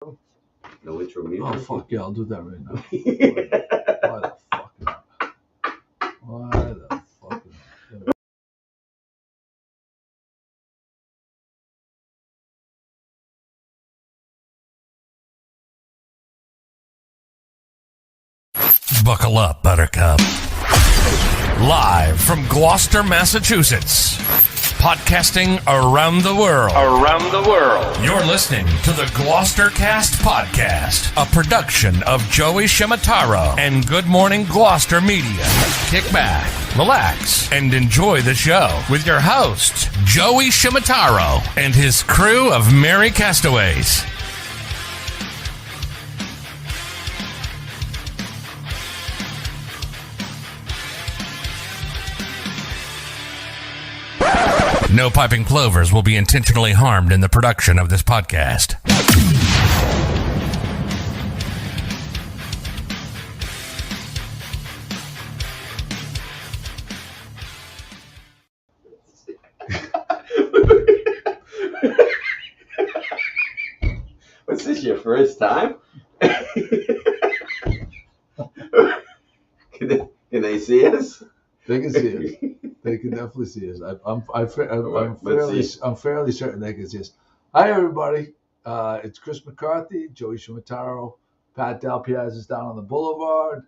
No intro music? Oh, fuck yeah, I'll do that right now. Why the fuck not? Buckle up, Buttercup. Live from Gloucester, Massachusetts. Podcasting around the world. You're listening to the GloucesterCast podcast, a production of Joey Shimataro and Good Morning Gloucester Media. Kick back, relax, and enjoy the show with your host, Joey Shimataro, and his crew of merry castaways. No piping plovers will be intentionally harmed in the production of this podcast. What's this, your first time? Can they see us? They can see us. They can definitely see us. I'm fairly certain they can see us. Hi, everybody. It's Chris McCarthy, Joey Shimataro, Pat Dalpiaz is down on the boulevard.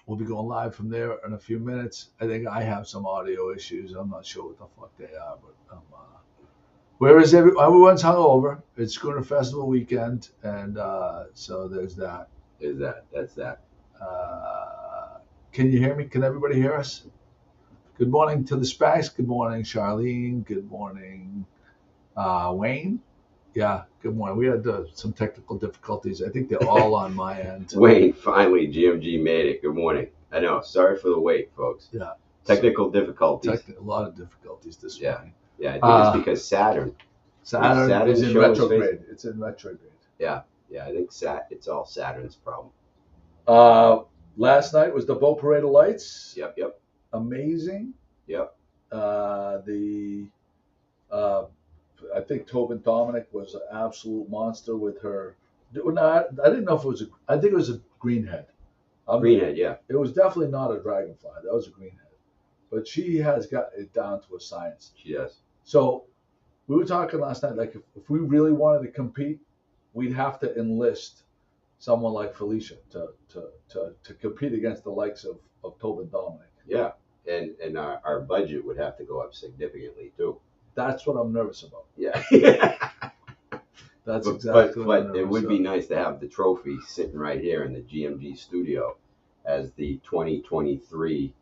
We'll be going live from there in a few minutes. I think I have some audio issues. I'm not sure what the fuck they are, but where is everyone's hungover? It's Schooner Festival weekend, and so there's that. That's that. Can you hear me? Can everybody hear us? Good morning to the Spacs. Good morning, Charlene. Good morning, Wayne. Yeah, good morning. We had some technical difficulties. I think they're all on my end. Wayne, finally, GMG made it. Good morning. I know. Sorry for the wait, folks. Yeah. Technical difficulties. A lot of difficulties this morning. Yeah, I think it's because Saturn is in retrograde. It's in retrograde. Yeah, I think it's all Saturn's problem. Last night was the boat parade of lights. Yep. Amazing. Yep. I think Tobin Dominic was an absolute monster with her. I didn't know if it was I think it was a greenhead. Greenhead, yeah. It was definitely not a dragonfly. That was a greenhead. But she has got it down to a science. She does. So we were talking last night, like if we really wanted to compete, we'd have to enlist someone like Felicia to compete against the likes of Tobin Dominic. Yeah, and our budget would have to go up significantly too. That's what I'm nervous about. Yeah. That's exactly what I'm But it would be nice to have the trophy sitting right here in the GMG studio as the 2023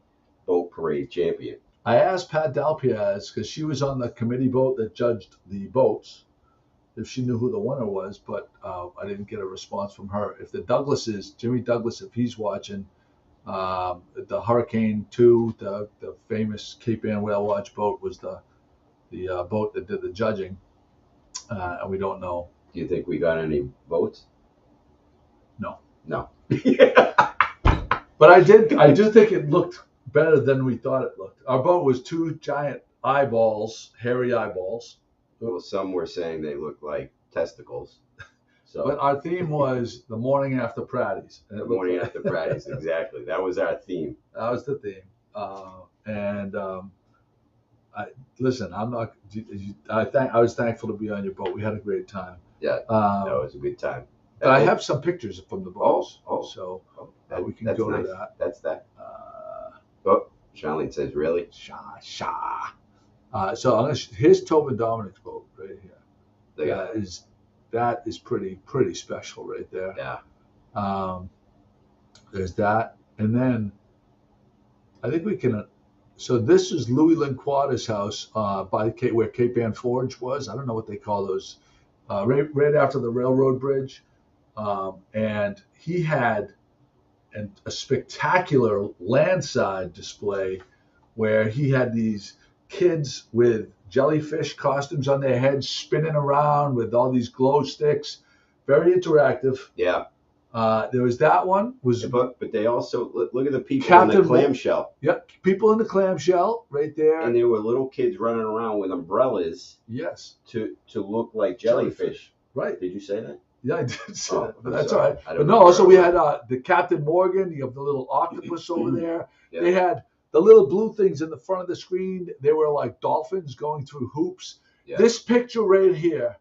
boat parade champion. I asked Pat Dalpiaz, because she was on the committee boat that judged the boats, if she knew who the winner was, but I didn't get a response from her. If Jimmy Douglas, if he's watching, the Hurricane 2, the famous Cape Ann Whale Watch boat, was the boat that did the judging, and we don't know. Do you think we got any votes? No. But I do think it looked better than we thought it looked. Our boat was two giant eyeballs, hairy eyeballs. Well, some were saying they looked like testicles. So, but our theme was the morning after Pratties. The morning after Pratties, exactly. That was our theme. That was the theme. Listen, I'm not. I was thankful to be on your boat. We had a great time. Yeah, that was a good time. But I have some pictures from the boats. So we can go nice. to that. That's that. Charlene says, really? Sha. So here's Tobin Dominic's boat right here. That is pretty special right there. Yeah. There's that, and then I think we can. So this is Louis Linquada's house where Cape Ann Forge was. I don't know what they call those. Right after the railroad bridge, and he had a spectacular landside display where he had these kids with jellyfish costumes on their heads spinning around with all these glow sticks. Very interactive. Yeah. There was that one. But they also, look at the people in the clamshell. Yep, people in the clamshell right there. And there were little kids running around with umbrellas. Yes. To look like jellyfish. Right. Did you say that? Yeah, I did say Oh, that, but I'm that's sorry. all right. I don't But know no, where also I we was. had the Captain Morgan. You have the little octopus over there. Yeah. They had the little blue things in the front of the screen. They were like dolphins going through hoops. Yeah. This picture right here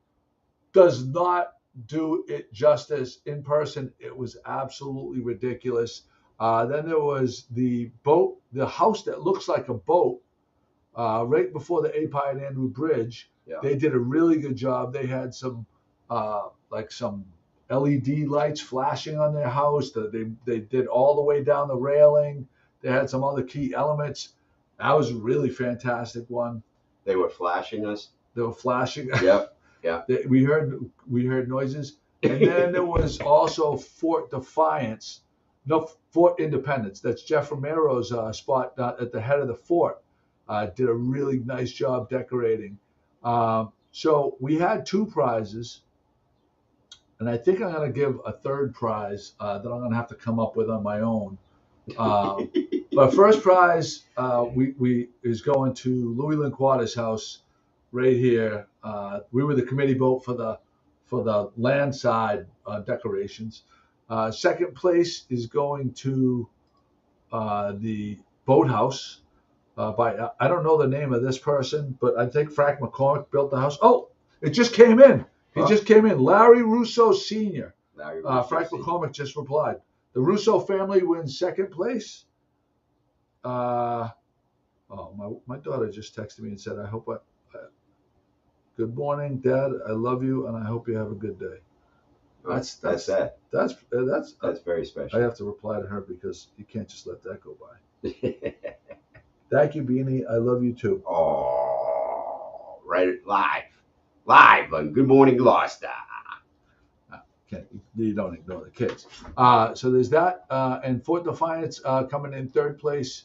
does not do it justice in person. It was absolutely ridiculous. Then there was the boat, the house that looks like a boat, right before the Api and Andrew Bridge. Yeah. They did a really good job. They had some some LED lights flashing on their house. They did all the way down the railing. They had some other key elements. That was a really fantastic one. They were flashing us. They were flashing. Yep. Yeah. We heard noises. And then there was also Fort Defiance, no, Fort Independence. That's Jeff Romero's spot at the head of the fort. Did a really nice job decorating. So we had 2 prizes, and I think I'm going to give a 3rd prize that I'm going to have to come up with on my own. But first prize we is going to Louis Linquata's house right here. We were the committee boat for the land side decorations. Second place is going to the boathouse. By I don't know the name of this person, but I think Frank McCormick built the house. Oh, it just came in. He just came in. Larry Russo Sr. Frank McCormick just replied. The Russo family wins 2nd place. My daughter just texted me and said, good morning, Dad. I love you, and I hope you have a good day. That's that. That's very special. I have to reply to her because you can't just let that go by. Thank you, Beanie. I love you too. Oh, right, live on Good Morning Gloucester. You don't ignore the kids. So there's that, and Fort Defiance coming in 3rd place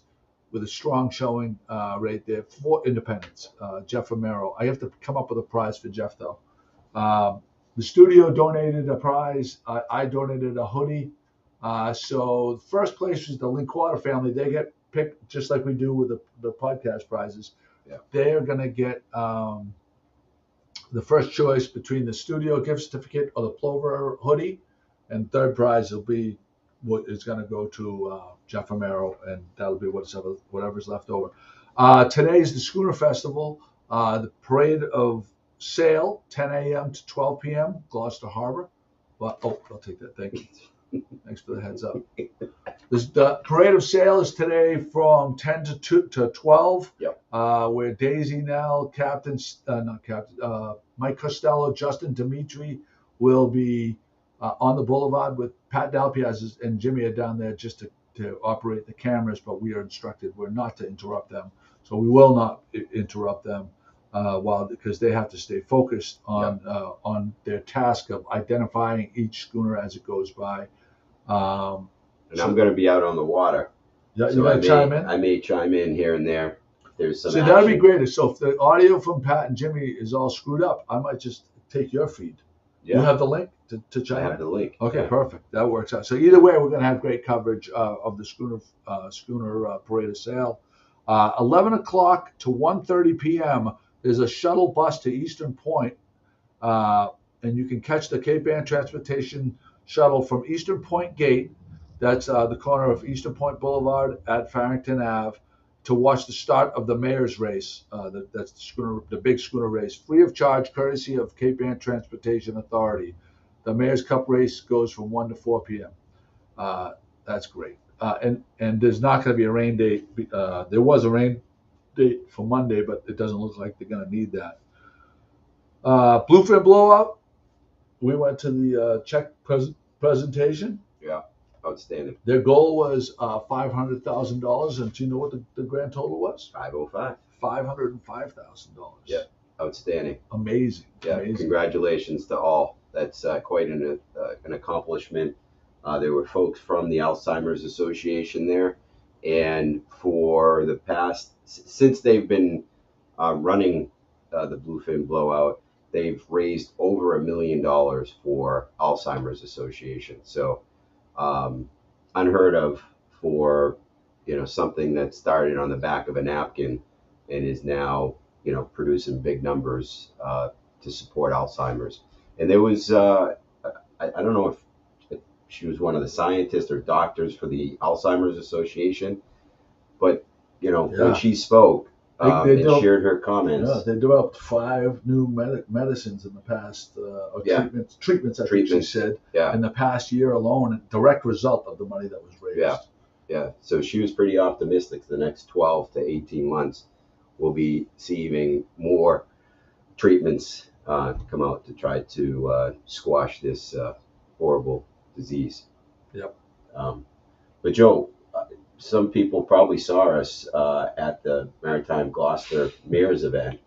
with a strong showing right there. Fort Independence, Jeff Romero. I have to come up with a prize for Jeff though. The studio donated a prize. I donated a hoodie. So first place was the Linquata family. They get picked just like we do with the podcast prizes. Yeah. They are going to get the first choice between the studio gift certificate or the Plover hoodie, and 3rd prize will be what is going to go to Jeff Romero, and that'll be whatever's left over. Today is the Schooner Festival, the parade of sail, 10 a.m. to 12 p.m., Gloucester Harbor. Well, I'll take that. Thank you. Thanks for the heads up. The parade of sail is today from 10 to 12. Yep. Where Daisy Nell, Mike Costello, Justin Dimitri will be on the boulevard with Pat Dalpiaz and Jimmy are down there just to operate the cameras, but we are instructed we're not to interrupt them. So we will not interrupt them because they have to stay focused on their task of identifying each schooner as it goes by. I'm going to be out on the water. Yeah, so you got to chime in? I may chime in here and there. There's some. See, that'd be great. So if the audio from Pat and Jimmy is all screwed up, I might just take your feed. Yeah. You have the link to chime in? I have the link. Okay, yeah. Perfect. That works out. So either way, we're going to have great coverage of the Schooner Parade of Sail. 11 o'clock to 1:30 p.m. There's a shuttle bus to Eastern Point, and you can catch the Cape Ann Transportation shuttle from Eastern Point Gate. That's the corner of Eastern Point Boulevard at Farrington Ave, to watch the start of the Mayor's Race. That's the big schooner race, free of charge, courtesy of Cape Ann Transportation Authority. The Mayor's Cup race goes from 1 to 4 p.m. That's great. And there's not going to be a rain date. There was a rain date for Monday, but it doesn't look like they're going to need that. Bluefin Blowout. We went to the check presentation. Yeah, outstanding. Their goal was $500,000, and do you know what the grand total was? $505. $505,000. Yeah, outstanding. Amazing. Yeah, amazing. Congratulations to all. That's quite an accomplishment. There were folks from the Alzheimer's Association there, and for the past, since they've been running the Bluefin Blowout, they've raised over $1 million for Alzheimer's Association. So unheard of for something that started on the back of a napkin and is now producing big numbers to support Alzheimer's. And there was I don't know if she was one of the scientists or doctors for the Alzheimer's Association, but when she spoke and shared her comments, they developed 5 new medicines in the past, or treatments. I think she said, in the past year alone, a direct result of the money that was raised. Yeah. So she was pretty optimistic. The next 12 to 18 months, we'll be seeing more treatments come out to try to squash this horrible disease. Yep. But Joe, some people probably saw us at the Maritime Gloucester Mayor's event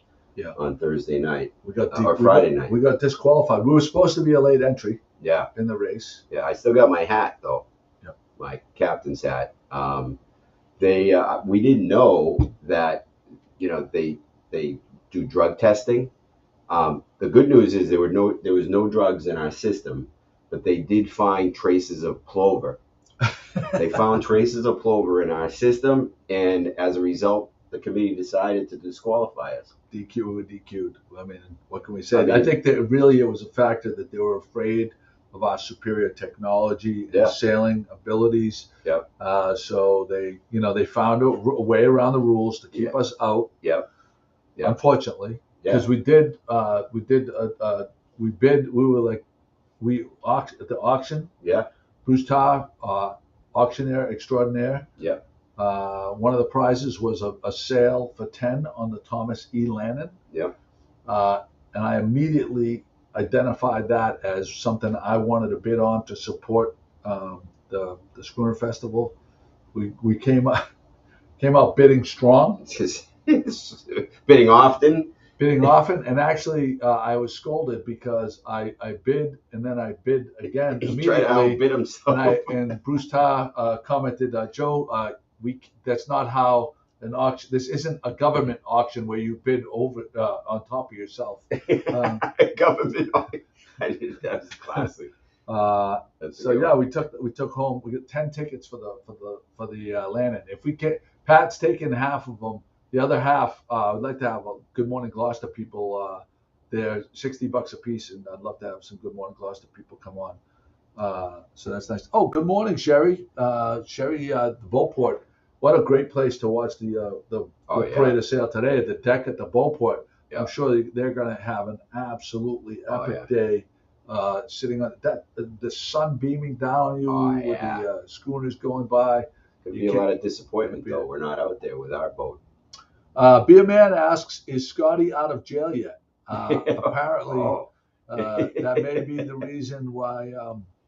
on Thursday night. Or Friday night. We got disqualified. We were supposed to be a late entry. In the race. Yeah, I still got my hat though. Yep. My captain's hat. We didn't know that they do drug testing. The good news is there was no drugs in our system, but they did find traces of plover. They found traces of plover in our system, and as a result, the committee decided to disqualify us. DQ'd. I mean, what can we say? I think that really it was a factor that they were afraid of our superior technology and sailing abilities. Yep. So they found a way around the rules to keep us out. Yep. Unfortunately, because we auctioned at the auction. Yeah. Bruce Tarr, auctioneer extraordinaire. Yeah. One of the prizes was a sail for 10 on the Thomas E Landon. Yeah. And I immediately identified that as something I wanted to bid on to support the Schooner Festival. We came out bidding strong. Bidding often. And actually I was scolded because I bid and then I bid again He immediately. tried to outbid himself. And Bruce Tarr commented, Joe, that's not how an auction. This isn't a government auction where you bid over on top of yourself. Government auction. That was classic. We took home. We got 10 tickets for the Landon. If we get Pat's taking half of them. The other half, I'd like to have a Good Morning Gloucester people. They're $60 a piece, and I'd love to have some Good Morning Gloucester people come on. So that's nice. Oh, good morning, Sherry. Sherry, the Beauport. What a great place to watch the parade of sail today. The deck at the Beauport. Yeah. I'm sure they're going to have an absolutely epic day. Sitting on the sun beaming down on you with the schooners going by. Could be a lot of disappointment though. We're not out there with our boat. Beer Man asks, is Scotty out of jail yet? Apparently, that may be the reason why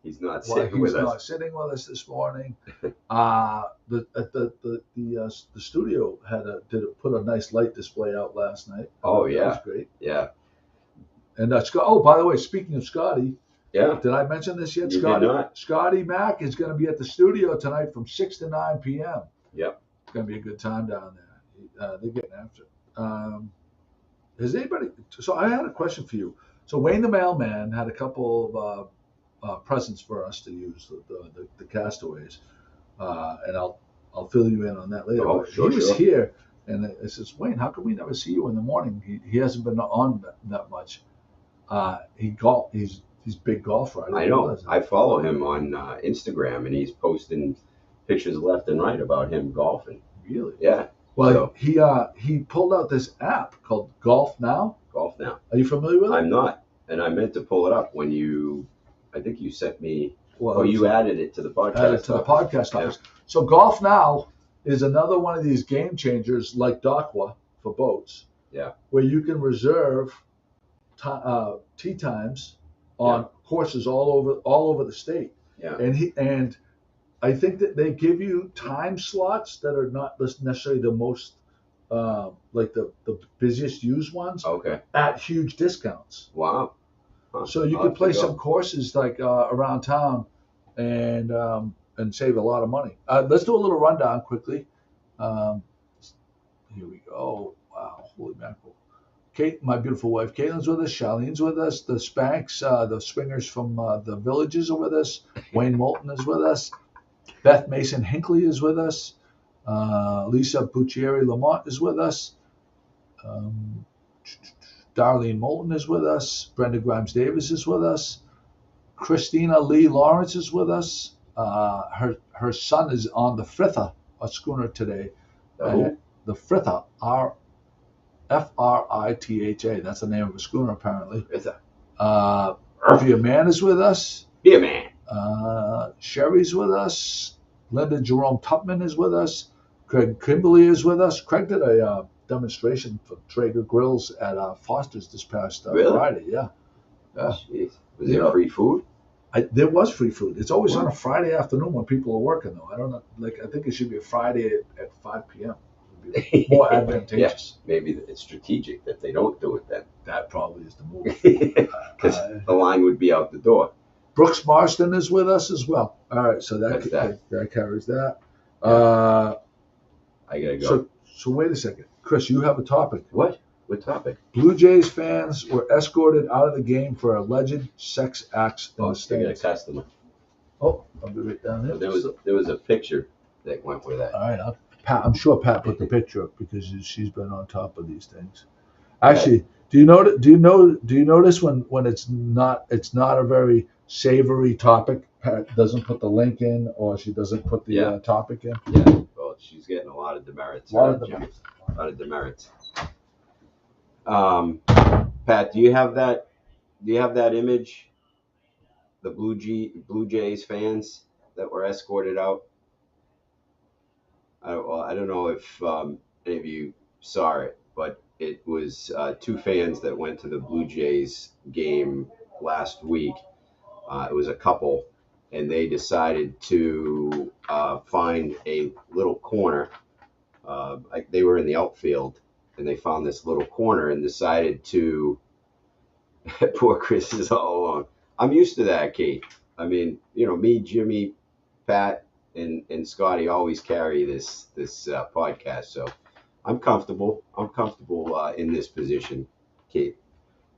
he's not sitting with us this morning. The studio put a nice light display out last night. That was great. Yeah. And by the way, speaking of Scotty, did I mention this yet? You did not. Scotty Mack is going to be at the studio tonight from 6 to 9 p.m. Yep. It's going to be a good time down there. They're getting after it. Has anybody? So I had a question for you. So Wayne the Mailman had a couple of presents for us to use, the castaways, and I'll fill you in on that later. Oh, sure, he was here, and it says, Wayne, how come we never see you in the morning? He hasn't been on that much. He's big golfer. I know. I follow him on Instagram, and he's posting pictures left and right about him golfing. Really? Yeah. Well, he pulled out this app called Golf Now. Golf Now. Are you familiar with it? I'm not, and I meant to pull it up when I think you sent me. You added it to the podcast. Added to the podcast office. So Golf Now is another one of these game changers like Docwa for boats. Yeah. Where you can reserve tee times on courses all over the state. Yeah. And I think that they give you time slots that are not necessarily the most like the busiest used ones. Okay. At huge discounts. Wow. Huh. So you could play some courses like around town and save a lot of money. Let's do a little rundown quickly. Here we go. Wow, holy mackerel. Kate, my beautiful wife, Caitlin's with us. Charlene's with us. The Spanks, the swingers from the Villages are with us. Wayne Moulton is with us. Beth Mason Hinckley is with us. Lisa Buccieri Lamont is with us. Darlene Moulton is with us. Brenda Grimes Davis is with us. Christina Lee Lawrence is with us. Her son is on the Fritha, a schooner today. The Fritha, Fritha. That's the name of a schooner, apparently. Fritha. Via Man is with us. Via Man. Sherry's with us. Linda Jerome Tupman is with us. Craig Kimberly is with us. Craig did a demonstration for Traeger Grills at Foster's this past Friday. Yeah. Jeez. Was there free food? There was free food. It's always on a Friday afternoon when people are working, though. I don't know. I think it should be a Friday at 5 p.m. It would be more advantageous. Yeah, maybe it's strategic that they don't do it then. That probably is the move. Because the line would be out the door. Brooks Marston is with us as well. All right, so that carries that. I gotta go. So wait a second, Chris. You have a topic. What? What topic? Blue Jays fans were escorted out of the game for alleged sex acts in the stands. A customer. Oh, I'll be right down there. There was a picture that went with that. All right, I'm sure Pat put the picture up because she's been on top of these things. Actually, do you notice when it's not a very savory topic, Pat doesn't put the link in or she doesn't put the topic in? Yeah, well, she's getting a lot of demerits. A lot of demerits. Pat, do you have that image? The Blue Jays fans that were escorted out. I don't know if any of you saw it, but it was two fans that went to the Blue Jays game last week. It was a couple, and they decided to find a little corner. They were in the outfield, and they found this little corner and decided to. Poor Chris is all alone. I'm used to that, Kate. I mean, me, Jimmy, Pat, and Scotty always carry this podcast, so I'm comfortable. In this position, Kate.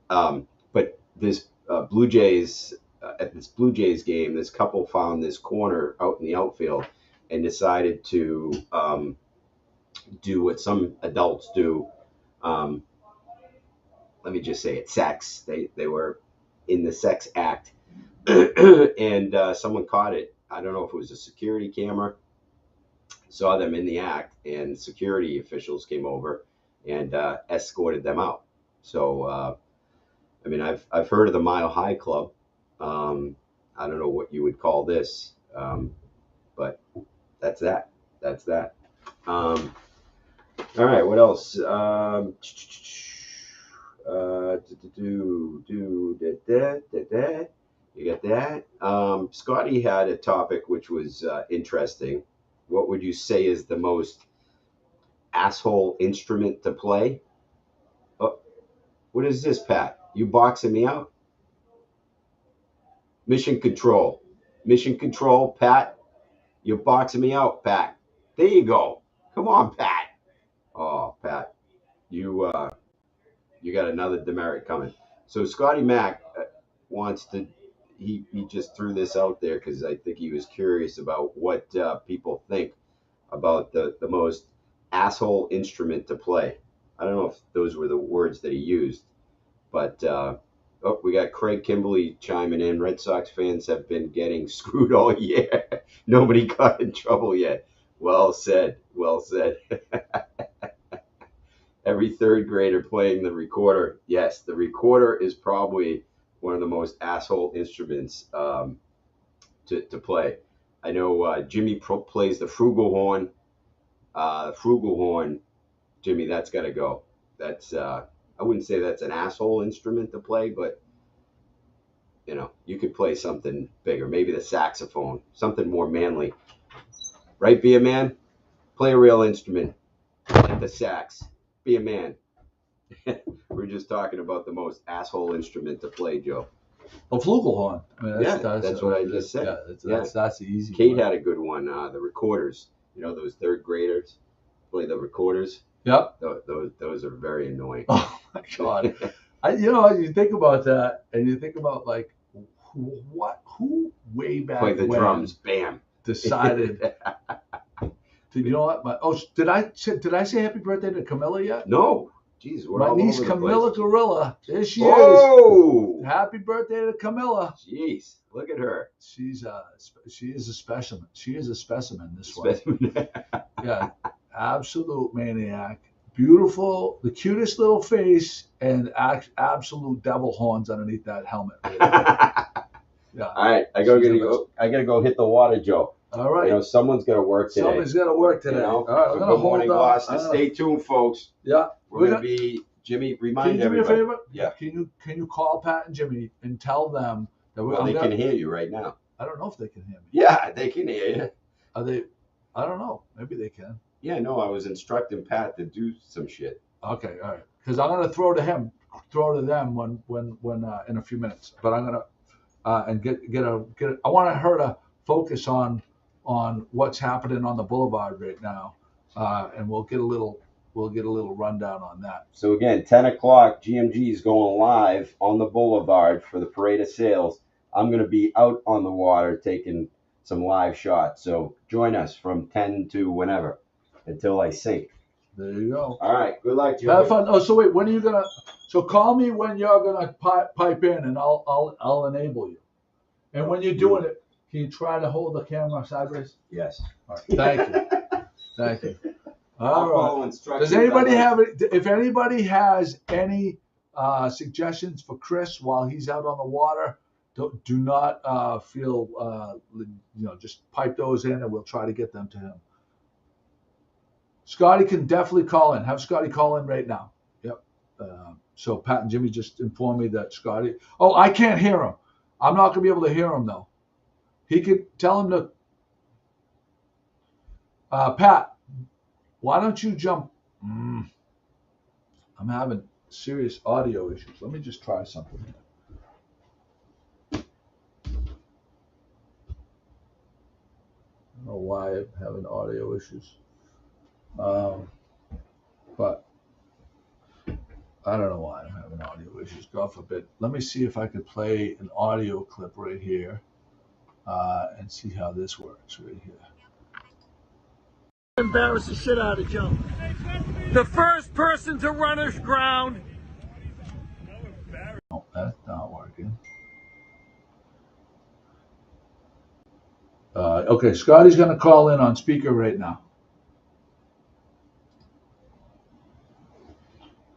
But this Blue Jays at this Blue Jays game, this couple found this corner out in the outfield and decided to do what some adults do. Let me just say it, sex. They were in the sex act, and someone caught it. I don't know if it was a security camera, saw them in the act, and security officials came over and escorted them out. So, I mean, I've heard of the Mile High Club. I don't know what you would call this, but that's that. All right, what else? You got that? Scotty had a topic which was interesting. What would you say is the most asshole instrument to play? Oh, what is this, Pat? You boxing me out? Mission control, Pat. You're boxing me out, Pat. There you go. Come on, Pat. Oh, Pat, you got another demerit coming. So Scotty Mac wants to. He just threw this out there because I think he was curious about what people think about the most asshole instrument to play. I don't know if those were the words that he used, but we got Craig Kimberly chiming in. Red Sox fans have been getting screwed all year. Nobody got in trouble yet. Well said. Every third grader playing the recorder. Yes, the recorder is probably one of the most asshole instruments to play. I know Jimmy plays the frugal horn. Jimmy, that's got to go. That's I wouldn't say that's an asshole instrument to play, but you could play something bigger. Maybe the saxophone, something more manly. Right, be a man. Play a real instrument, like the sax. Be a man. We're just talking about the most asshole instrument to play, Joe. A flugelhorn. I mean, that's what I just said. That's the easy Kate one. had a good one. The recorders. Those third graders play the recorders. Yep. Those are very annoying. Oh my God. You think about that, and you think about like who way back play the when drums. Bam. Decided. Did you know what? Did I say happy birthday to Camilla yet? No. Jeez, we're My all niece over the Camilla place. Gorilla. There she is. Oh! Happy birthday to Camilla. Jeez, look at her. She is a specimen. She is a specimen. This one. Specimen. Yeah, absolute maniac. Beautiful, the cutest little face, and absolute devil horns underneath that helmet. Yeah. All right, I gotta go hit the water, Joe. All right. You know, someone's got to work today. Somebody's got to work today. You know? All right, I'm gonna Good morning, Gloucester. Stay tuned, folks. Yeah. We're gonna be Jimmy. Remind Can you do everybody. me a favor? Yeah. Can you call Pat and Jimmy and tell them that Well, they can hear you right now. I don't know if they can hear me. Yeah, they can hear you. Are they? I don't know. Maybe they can. Yeah, no, I was instructing Pat to do some shit. Okay, all right. Because I'm gonna throw to them when in a few minutes. But I'm gonna and get. I want her to focus on what's happening on the boulevard right now, and we'll get a little rundown on that. So again, 10 o'clock, GMG is going live on the boulevard for the Parade of Sales. I'm going to be out on the water taking some live shots. So join us from 10 to whenever until I sink. There you go. All right. Good luck, Joe. Have fun. Oh, so wait, when are you gonna? So call me when you're gonna pipe in, and I'll enable you. And when you're doing it, can you try to hold the camera sideways? Yes. All right. Thank you. Thank you. I'll All follow right. instructions. Does anybody have it? If anybody has any suggestions for Chris while he's out on the water, do not feel just pipe those in, and we'll try to get them to him. Scotty can definitely call in. Have Scotty call in right now. Yep. So Pat and Jimmy just informed me that Scotty. Oh, I can't hear him. I'm not gonna be able to hear him though. He could tell him to. Pat, why don't you jump? I'm having serious audio issues. Let me just try something here. I don't know why I'm having audio issues. But I don't know why I'm having audio issues. God forbid. Let me see if I could play an audio clip right here and see how this works right here. Embarrass the shit out of Joe. The first person to run aground. No, that's not working. Okay, Scotty's going to call in on speaker right now.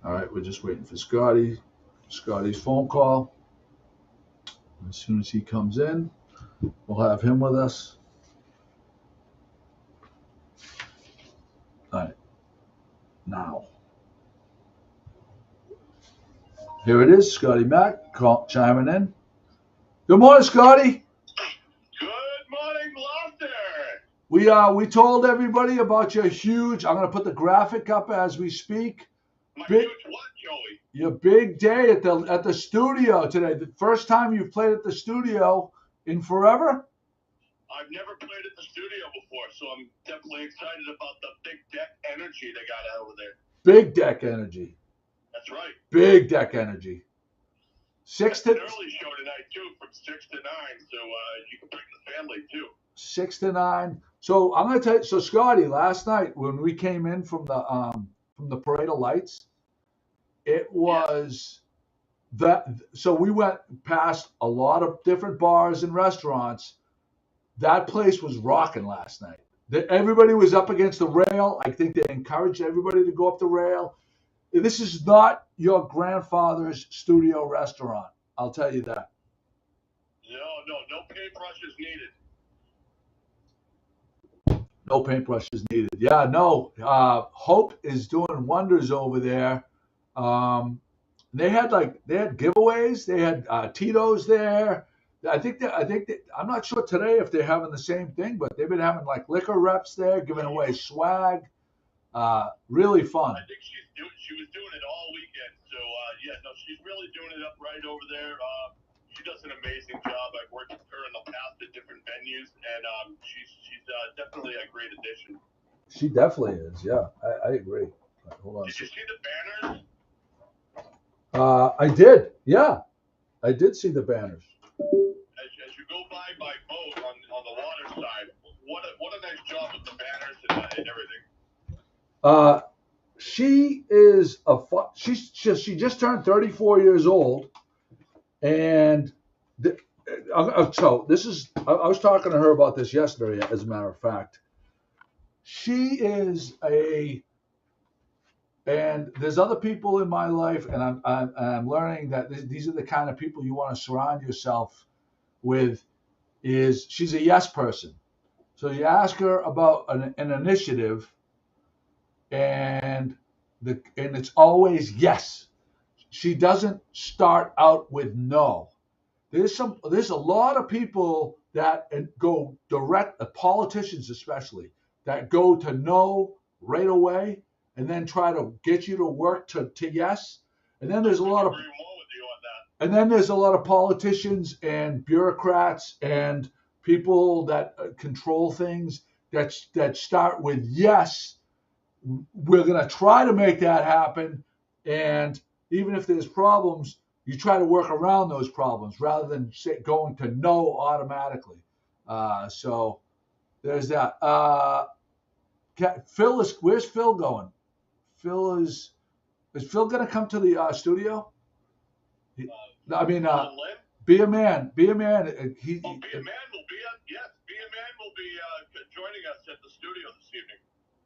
All right, we're just waiting for Scotty's phone call. As soon as he comes in, we'll have him with us. All right, now. Here it is, Scotty Mac chiming in. Good morning, Scotty. Good morning, Gloucester. We told everybody about your huge. I'm going to put the graphic up as we speak. My huge what, Joey? Your big day at the studio today. The first time you've played at the studio in forever. I've never played at the studio before, so I'm definitely excited about the big deck energy they got over there. Big deck energy. That's right. Big deck energy. It's an early show tonight too, from 6 to 9, so you can bring the family too. 6 to 9. So I'm gonna tell you. So Scotty, last night when we came in from the Parade of Lights, it was that. So we went past a lot of different bars and restaurants. That place was rocking last night. Everybody was up against the rail. I think they encouraged everybody to go up the rail. This is not your grandfather's studio restaurant. I'll tell you that. No paintbrushes needed. No paintbrushes needed. Yeah, no. Hope is doing wonders over there. They had giveaways. They had Tito's there. I think I'm not sure today if they're having the same thing, but they've been having like liquor reps there, giving away swag. Really fun. I think she was doing it all weekend. So she's really doing it up right over there. She does an amazing job. I've worked with her in the past at different venues, and she's definitely a great addition. She definitely is. Yeah, I agree. Right, hold on. Did you see the banners? I did. Yeah, I did see the banners. As you go by boat on the water side, what a nice job with the banners and everything. she is she just turned 34 years old, and so this is I was talking to her about this yesterday. As a matter of fact, she is and there's other people in my life, and I'm learning that these are the kind of people you want to surround yourself with. She's a yes person. So you ask her about an initiative, and it's always yes. She doesn't start out with no. There's a lot of people that go direct, politicians especially, that go to no right away and then try to get you to work to yes. And then there's a lot of politicians and bureaucrats and people that control things that start with yes. We're going to try to make that happen, and even if there's problems, you try to work around those problems rather than going to no automatically. So there's that. Where's Phil going? Is Phil going to come to the studio? I mean, be a man. Be a Man will be joining us at the studio this evening.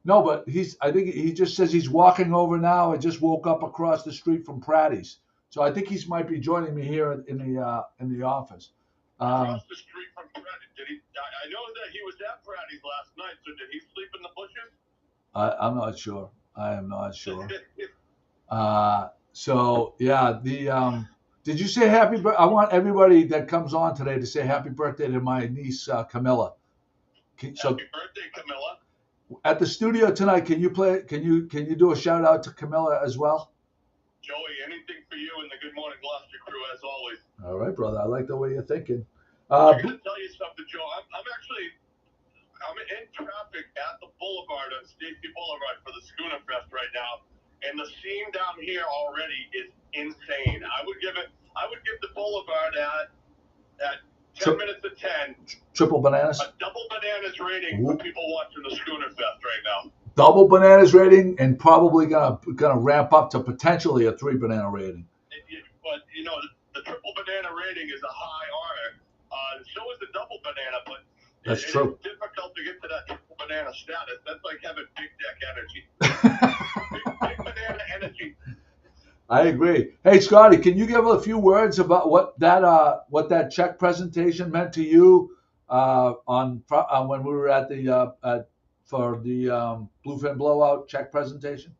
No, but I think he just says he's walking over now. I just woke up across the street from Pratty's. So I think he might be joining me here in the office. Across the street from Pratty's. I know that he was at Pratty's last night. So did he sleep in the bushes? I'm not sure. I am not sure. So yeah, did you say happy birthday? I want everybody that comes on today to say happy birthday to my niece Camilla. Happy birthday, Camilla. At the studio tonight, can you do a shout out to Camilla as well? Joey, anything for you and the Good Morning Gloucester crew as always. All right, brother. I like the way you're thinking. I'm going to tell you something, Joe. I'm in traffic at the Boulevard on Stacy Boulevard for the Schooner Fest right now, and the scene down here already is insane. I would give the Boulevard at 10 minutes to 10. Triple bananas. A double bananas rating for people watching the Schooner Fest right now. Double bananas rating, and probably gonna ramp up to potentially a 3 banana rating. But the triple banana rating is a high honor. So is the double banana, but that's true. It's difficult to get to that triple banana status. That's like having big deck energy. big banana energy. I agree. Hey, Scotty, can you give a few words about what that check presentation meant to you on when we were at the for the Bluefin Blowout check presentation?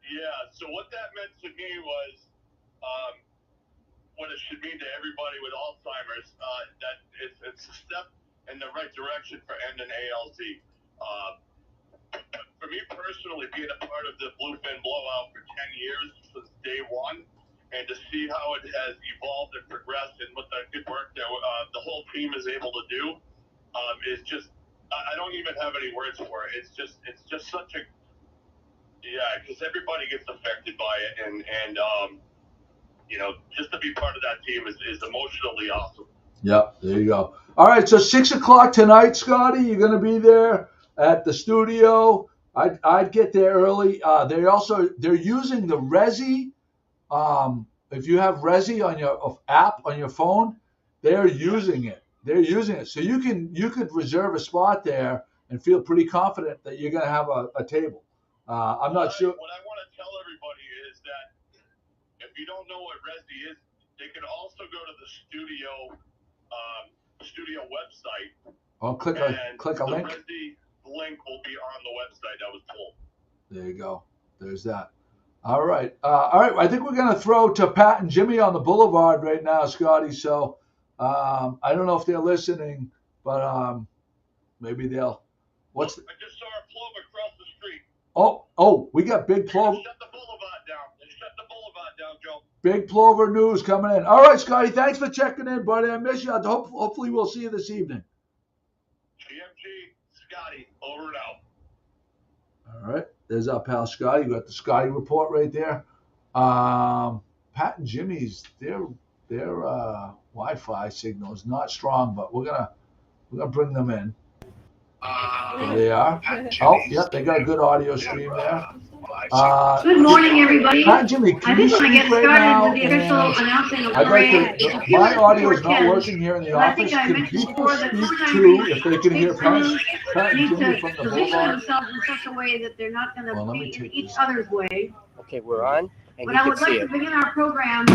Yeah. So what that meant to me was what it should mean to everybody with Alzheimer's. That it's a step in the right direction for ending ALZ. For me personally, being a part of the Bluefin Blowout for 10 years since day one, and to see how it has evolved and progressed and what the good work that the whole team is able to do is just, I don't even have any words for it. It's just such a, because everybody gets affected by it, and just to be part of that team is emotionally awesome. Yep, there you go. All right, so 6 o'clock tonight, Scotty, you're going to be there at the studio. I'd get there early. They're using the Resi. If you have Resi on your app on your phone, they're using it. So you could reserve a spot there and feel pretty confident that you're going to have a table. I'm not sure. What I want to tell everybody is that if you don't know what Resi is, they can also go to the studio website. Oh, click a link. The Resi link will be on the website. I was told. There you go. There's that. All right. I think we're going to throw to Pat and Jimmy on the Boulevard right now, Scotty. So I don't know if they're listening, but maybe they'll. I just saw a plover across the street. Oh, we got big plover. Shut the Boulevard down. Shut the Boulevard down, Joe. Big plover news coming in. All right, Scotty. Thanks for checking in, buddy. I miss you. Hopefully we'll see you this evening. GMG, Scotty, over and out. All right. There's our pal Scotty. You got the Scotty report right there. Pat and Jimmy's their Wi-Fi signal is not strong, but we're gonna bring them in. There they are. Oh, yep, they got a good audio stream there. Good morning, everybody. Hi, Jimmy. I just want to get right started now? with the official And announcing of I'd like parade. to. It's a few My minutes audio before is not 10. working here in the But I office. think I Can mentioned people before that speak sometimes to, these if they can big hear Pat schools and need Jimmy to from the position Boulevard? themselves in such a way that they're not going to Well, let me be in take each this. other's way. Okay, we're on, and But you I can would like see to it. begin our program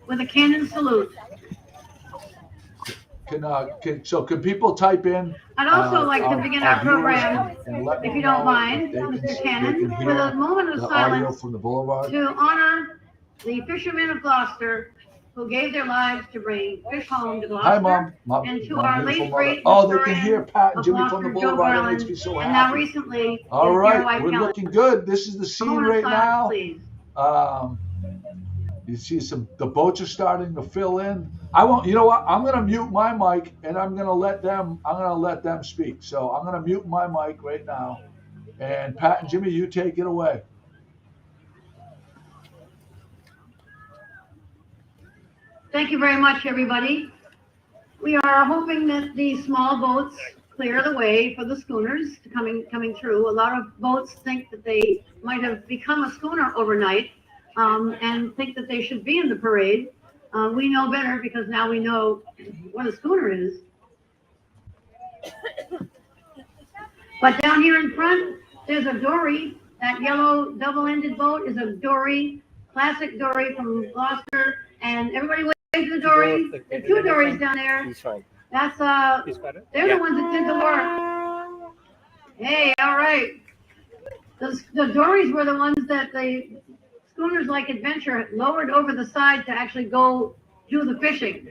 with a cannon salute. Can people type in? I'd also like to begin our program, and let if me you don't know mind, if they Mr. can Cannon, hear with a moment of the audio silence from the Boulevard. to honor the fishermen of Gloucester who gave their lives to bring fish home to Gloucester. Hi, Mom. And to My our beautiful late mother. great Oh, they can historian hear Pat and of Jimmy from the Gloucester, Joe Boulevard. That Garland, makes me so and now happy. recently All his dear right, wife we're Helen. looking good. This is the A scene moment of right silence, now. please. You see the boats are starting to fill in. I won't. You know what? I'm gonna mute my mic and I'm gonna let them speak. So I'm gonna mute my mic right now. And Pat and Jimmy, you take it away. Thank you very much, everybody. We are hoping that these small boats clear the way for the schooners to coming through. A lot of boats think that they might have become a schooner overnight, and think that they should be in the parade. We know better because now we know what a schooner is. But down here in front, there's a dory. That yellow double-ended boat is a dory, classic dory from Gloucester. And everybody wave to the dory. There are two dories down there. He's fine. That's they're the ones that did the work. Hey, all right. The dories were the ones that the schooners like Adventure lowered over the side to actually go do the fishing.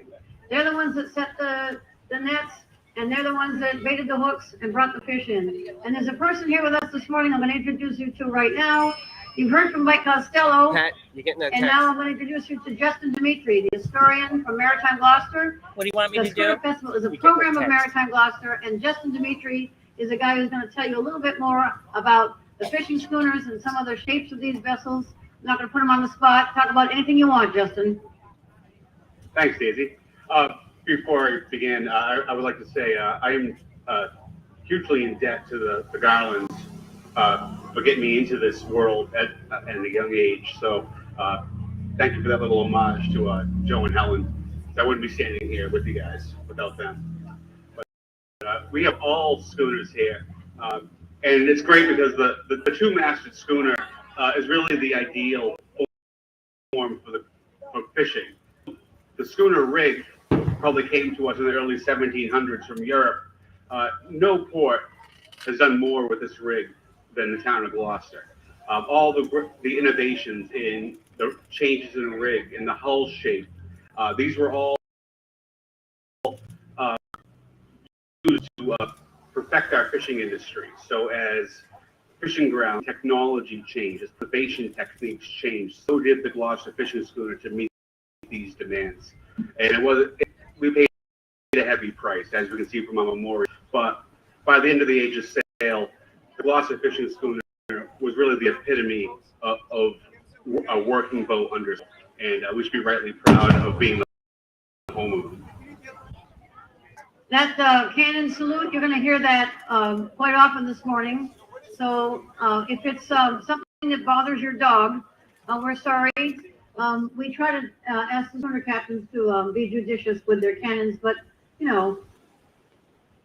They're the ones that set the nets, and they're the ones that baited the hooks and brought the fish in. And there's a person here with us this morning I'm going to introduce you to right now. You've heard from Mike Costello. Pat, you're getting that and text. now I'm going to introduce you to Justin Dimitri, the historian from Maritime Gloucester. What do you want me the to do? Schooner Festival is a You get program that of text. Maritime Gloucester, and Justin Dimitri is a guy who's going to tell you a little bit more about the fishing schooners and some other shapes of these vessels. I'm not going to put him on the spot. Talk about anything you want, Justin. Thanks, Daisy. Before I begin, I would like to say I am hugely in debt to the Garlands for getting me into this world at a young age. So thank you for that little homage to Joe and Helen. I wouldn't be standing here with you guys without them. But we have all schooners here. And it's great because the two-masted schooner is really the ideal form for fishing. The schooner rig probably came to us in the early 1700s from Europe. No port has done more with this rig than the town of Gloucester. All the innovations in the changes in the rig, in the hull shape, these were all used to perfect our fishing industry. So as fishing ground technology changed, as probation techniques changed, so did the Gloucester fishing schooner to meet these demands. And we paid a heavy price, as we can see from our memorial. But by the end of the age of sail, the Gloucester fishing schooner was really the epitome of a working boat under, and we should be rightly proud of being the home of them. That cannon salute, you're going to hear that quite often this morning. So if it's something that bothers your dog, we're sorry. We try to ask the schooner captains to be judicious with their cannons, but, you know,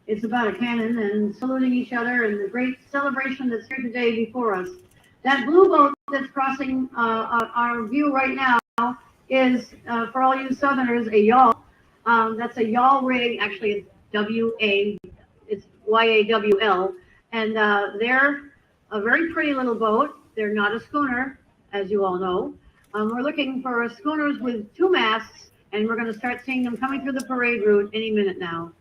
it's about a cannon and saluting each other and the great celebration that's here today before us. That blue boat that's crossing our view right now is, for all you Southerners, a yawl. That's a yawl rig. Actually, it's it's Y-A-W-L. And they're a very pretty little boat. They're not a schooner, as you all know. We're looking for schooners with two masts, and we're going to start seeing them coming through the parade route any minute now.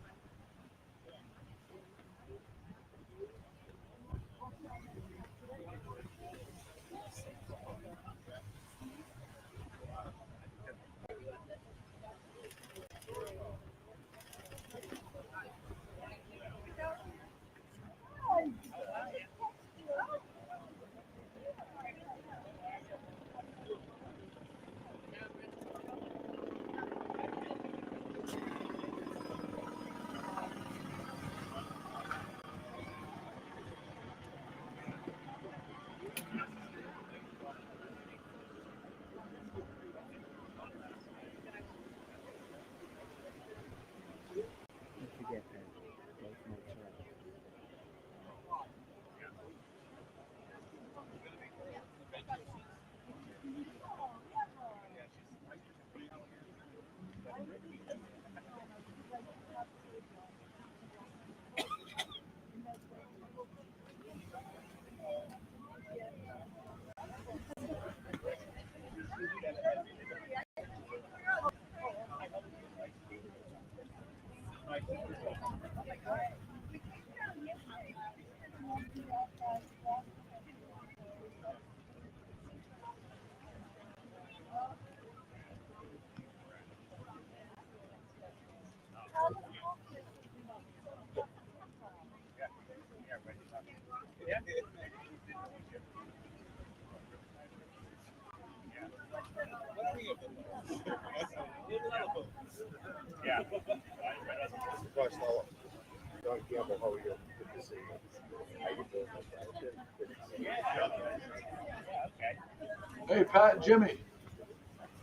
Hey, Pat and Jimmy.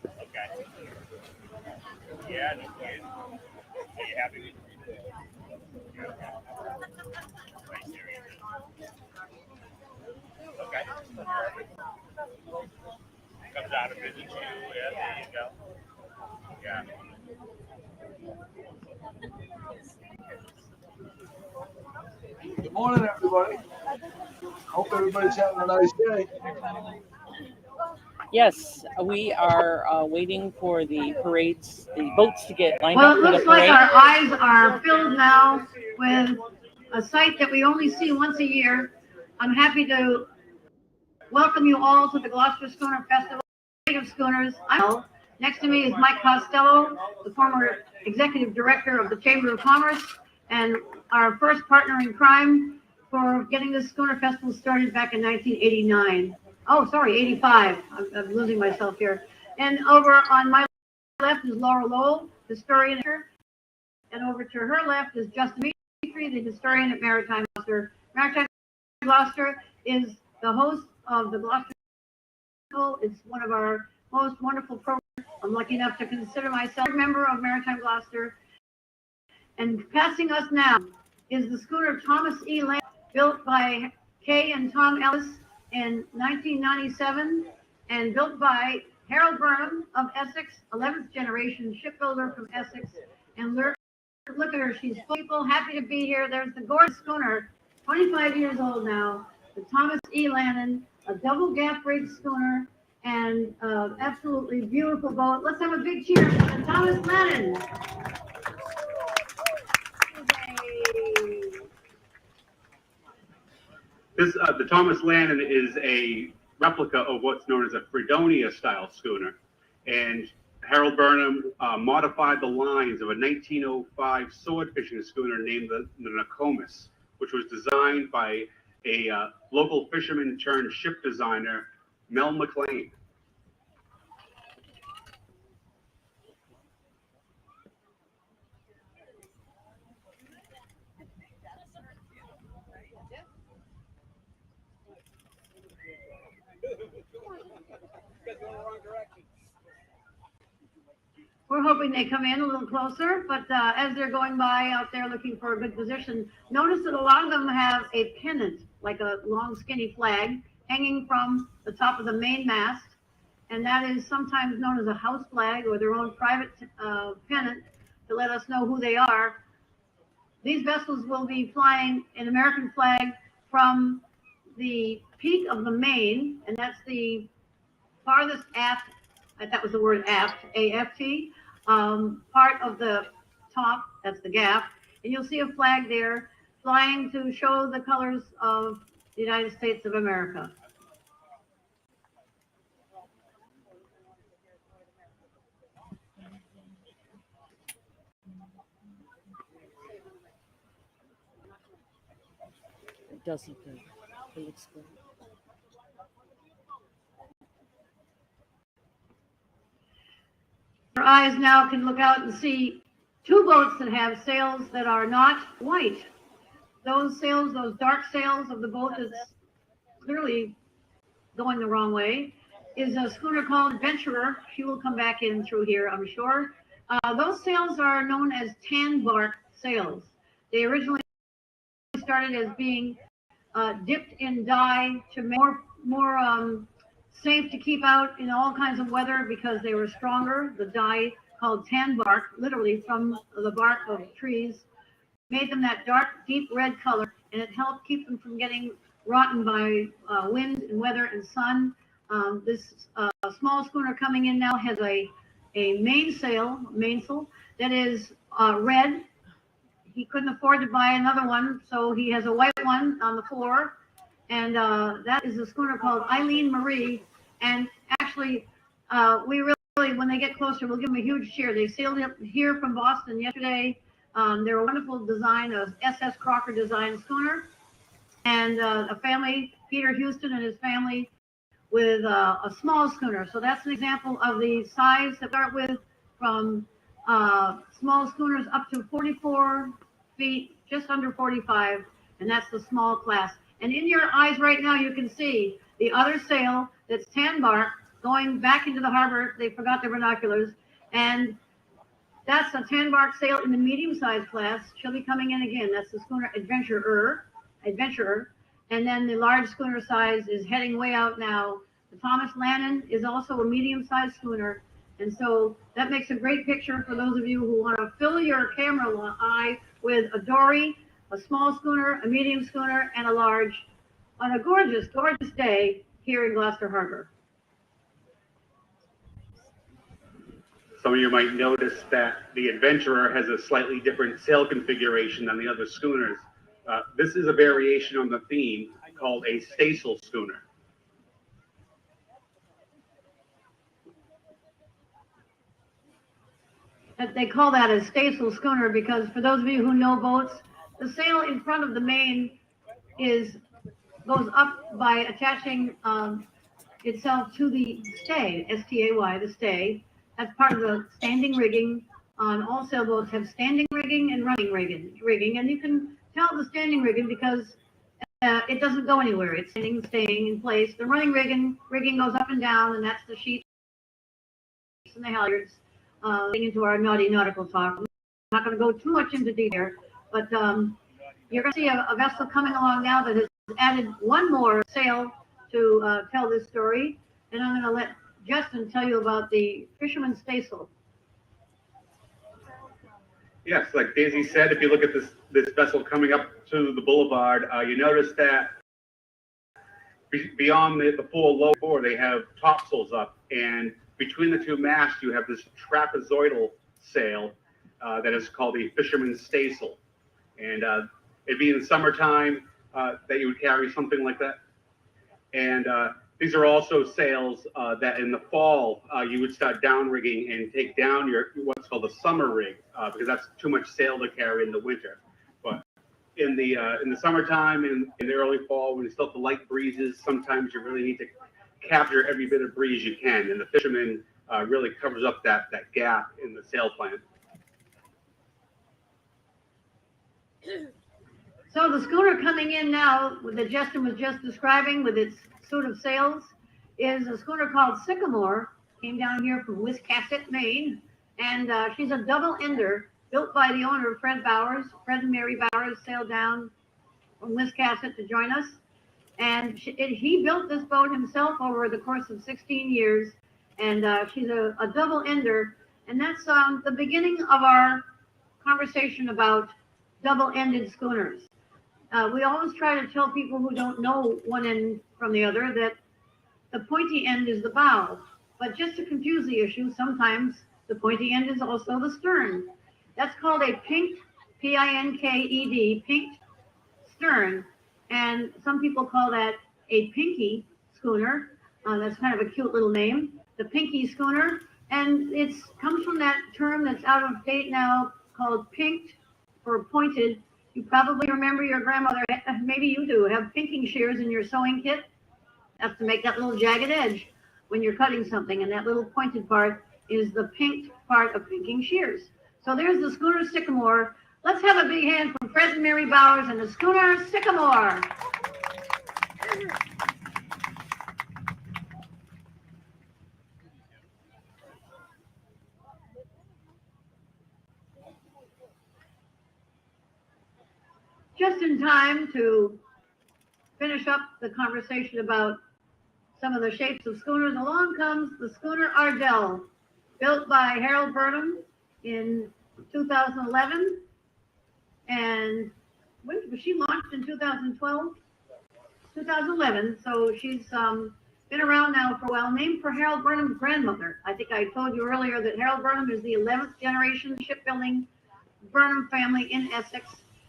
Okay. Yeah, no kidding. Are you happy with it? Yeah, okay. Nice area. Okay. Comes out of it too. Yeah, there you go. Yeah. Good morning, everybody. Hope everybody's having a nice day. Yes, we are waiting for the parades, the boats to get lined Well, up it for the looks like parade. our eyes are filled now with a sight that we only see once a year. I'm happy to welcome you all to the Gloucester Schooner Festival of Schooners. Next to me is Mike Costello, the former executive director of the Chamber of Commerce and our first partner in crime for getting the Schooner Festival started back in 1989. Oh, sorry, 85. I'm losing myself here. And over on my left is Laura Lowell, historian, and over to her left is Justin Mitri, the historian at Maritime Gloucester. Maritime Gloucester is the host of the Gloucester Festival. It's one of our most wonderful programs. I'm lucky enough to consider myself a member of Maritime Gloucester. And passing us now is the schooner Thomas E Landon, built by Kay and Tom Ellis in 1997 and built by Harold Burnham of Essex, 11th generation shipbuilder from Essex. And look at her, she's full of people, happy to be here. There's the gorgeous schooner, 25 years old now, the Thomas E Landon, a double gaff rig schooner, and absolutely beautiful boat. Let's have a big cheer for the Thomas Landon. The Thomas Landon is a replica of what's known as a Fredonia style schooner, and Harold Burnham modified the lines of a 1905 sword fishing schooner named the Nokomis, which was designed by a local fisherman turned ship designer, Mel McLean. We're hoping they come in a little closer, but as they're going by out there looking for a good position, notice that a lot of them have a pennant, like a long skinny flag, hanging from the top of the main mast, and that is sometimes known as a house flag or their own private pennant to let us know who they are. These vessels will be flying an American flag from the peak of the main, and that's the farthest aft, that was the word aft, A-F-T, part of the top, that's the gaff, and you'll see a flag there flying to show the colors of the United States of America. It does look good. It looks good. Your eyes now can look out and see two boats that have sails that are not white. Those sails, those dark sails of the boat that's clearly going the wrong way, is a schooner called Adventurer. She will come back in through here, I'm sure. Those sails are known as tan bark sails. They originally started as being dipped in dye to make more safe to keep out in all kinds of weather because they were stronger. The dye called tan bark, literally from the bark of trees, made them that dark, deep red color, and it helped keep them from getting rotten by wind and weather and sun. This small schooner coming in now has a mainsail that is red he couldn't afford to buy another one, so he has a white one on the floor, and that is a schooner called Eileen Marie. And actually, we really, when they get closer, we'll give them a huge cheer. They sailed up here from Boston yesterday. They're a wonderful design, a SS Crocker design schooner, and a family, Peter Houston and his family, with a small schooner. So that's an example of the size that start with, from small schooners up to 44 feet, just under 45, and that's the small class. And in your eyes right now, you can see the other sail that's tan bark going back into the harbor. They forgot their binoculars, and that's a tan bark sail in the medium-sized class. She'll be coming in again. That's the Schooner Adventurer. And then the large schooner size is heading way out now. The E Landon is also a medium-sized schooner. And so that makes a great picture for those of you who want to fill your camera eye with a dory, a small schooner, a medium schooner, and a large, on a gorgeous, gorgeous day here in Gloucester Harbor. Some of you might notice that the Adventurer has a slightly different sail configuration than the other schooners. This is a variation on the theme called a Stacyl Schooner. They call that a Stacyl schooner because, for those of you who know boats, the sail in front of the main goes up by attaching itself to the stay, S-T-A-Y, the stay. That's part of the standing rigging. On all sailboats have standing rigging and running rigging, and you can tell the standing rigging because it doesn't go anywhere. It's staying in place. The running rigging goes up and down, and that's the sheets and the halyards. Into our naughty nautical talk. I'm not going to go too much into detail here, but you're going to see a vessel coming along now that has added one more sail to tell this story, and I'm going to let Justin tell you about the Fisherman's Stacyl. Yes, like Daisy said, if you look at this vessel coming up to the boulevard, you notice that beyond the full low floor, they have topsails up, and between the two masts, you have this trapezoidal sail that is called the Fisherman's Stacyl. And it'd be in the summertime that you would carry something like that. And these are also sails that in the fall, you would start down rigging and take down your what's called the summer rig, because that's too much sail to carry in the winter. But in the summertime, in the early fall, when you still have the light breezes, sometimes you really need to capture every bit of breeze you can, and the Fisherman really covers up that gap in the sail plan. So the schooner coming in now, that Justin was just describing with its suit of sails, is a schooner called Sycamore. Came down here from Wiscasset, Maine, and she's a double ender built by the owner, Fred and Mary Bowers, sailed down from Wiscasset to join us. And he built this boat himself over the course of 16 years. And she's a double ender. And that's the beginning of our conversation about double-ended schooners. We always try to tell people who don't know one end from the other that the pointy end is the bow. But just to confuse the issue, sometimes the pointy end is also the stern. That's called a pinked, P-I-N-K-E-D, pinked stern. And some people call that a pinky schooner. That's kind of a cute little name, the pinky schooner. And it comes from that term that's out of date now called pinked for pointed. You probably remember your grandmother, maybe you do, have pinking shears in your sewing kit. That's to make that little jagged edge when you're cutting something. And that little pointed part is the pinked part of pinking shears. So there's the Schooner Sycamore. Let's have a big hand from Fred and Mary Bowers and the Schooner Sycamore. Just in time to finish up the conversation about some of the shapes of schooners, along comes the Schooner Ardell, built by Harold Burnham in 2011. And when was she launched? In 2012? 2011. So she's been around now for a while, named for Harold Burnham's grandmother. I think I told you earlier that Harold Burnham is the 11th generation shipbuilding Burnham family in Essex.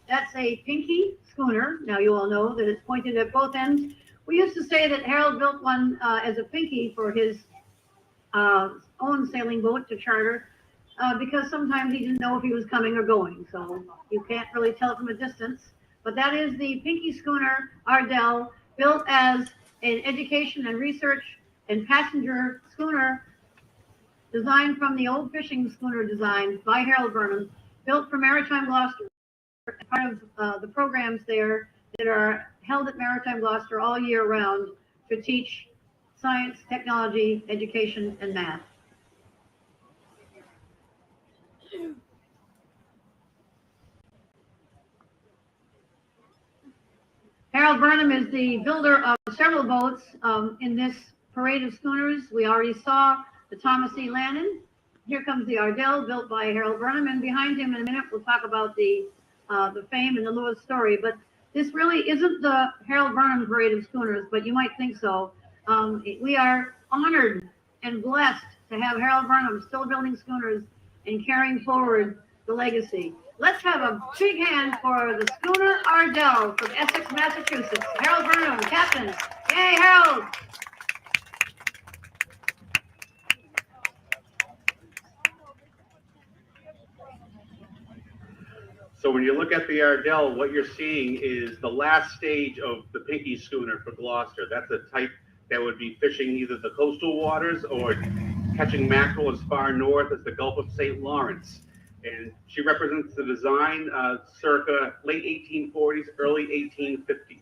That's a pinky schooner. Now you all know that it's pointed at both ends. We used to say that Harold built one as a pinky for his own sailing boat to charter because sometimes he didn't know if he was coming or going. So you can't really tell from a distance. But that is the pinky schooner Ardell, built as an education and research and passenger schooner designed from the old fishing schooner design by Harold Burnham, built for Maritime Gloucester. Part of the programs there that are held at Maritime Gloucester all year round to teach science, technology, education, and math. Harold Burnham is the builder of several boats in this parade of schooners. We already saw the Thomas E Landon. Here comes the Ardell, built by Harold Burnham, and behind him in a minute we'll talk about the Fame and the Lewis story. But this really isn't the Harold Burnham parade of schooners, but you might think so. We are honored and blessed to have Harold Burnham still building schooners and carrying forward the legacy. Let's have a big hand for the Schooner Ardell from Essex, Massachusetts. Harold Burnham, captain. Yay, Harold! So when you look at the Ardell, what you're seeing is the last stage of the pinky schooner for Gloucester. That's a type that would be fishing either the coastal waters or catching mackerel as far north as the Gulf of St. Lawrence. And she represents the design circa late 1840s, early 1850s.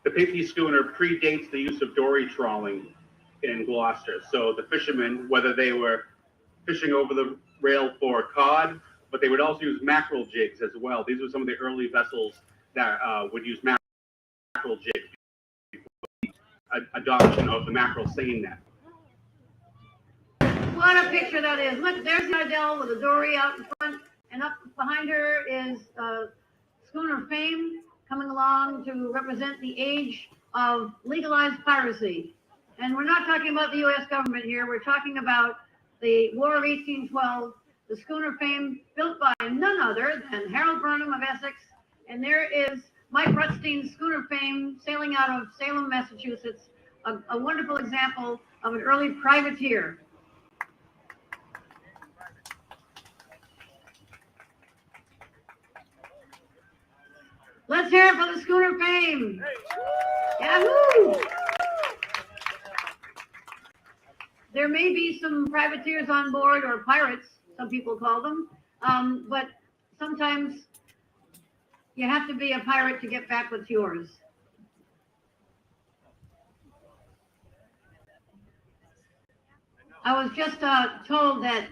The pinky schooner predates the use of dory trawling in Gloucester. So the fishermen, whether they were fishing over the rail for cod, but they would also use mackerel jigs as well. These were some of the early vessels that would use mackerel jigs before the adoption of the mackerel seine net. What a picture that is. Look, there's an Ardell with a dory out in front, and up behind her is Schooner Fame coming along to represent the age of legalized piracy. And we're not talking about the U.S. government here. We're talking about the War of 1812, the Schooner Fame, built by none other than Harold Burnham of Essex. And there is Mike Rutstein's Schooner Fame sailing out of Salem, Massachusetts, a wonderful example of an early privateer. Let's hear it for the Schooner Fame. Yahoo! There may be some privateers on board, or pirates, some people call them, but sometimes you have to be a pirate to get back what's yours. I was just told that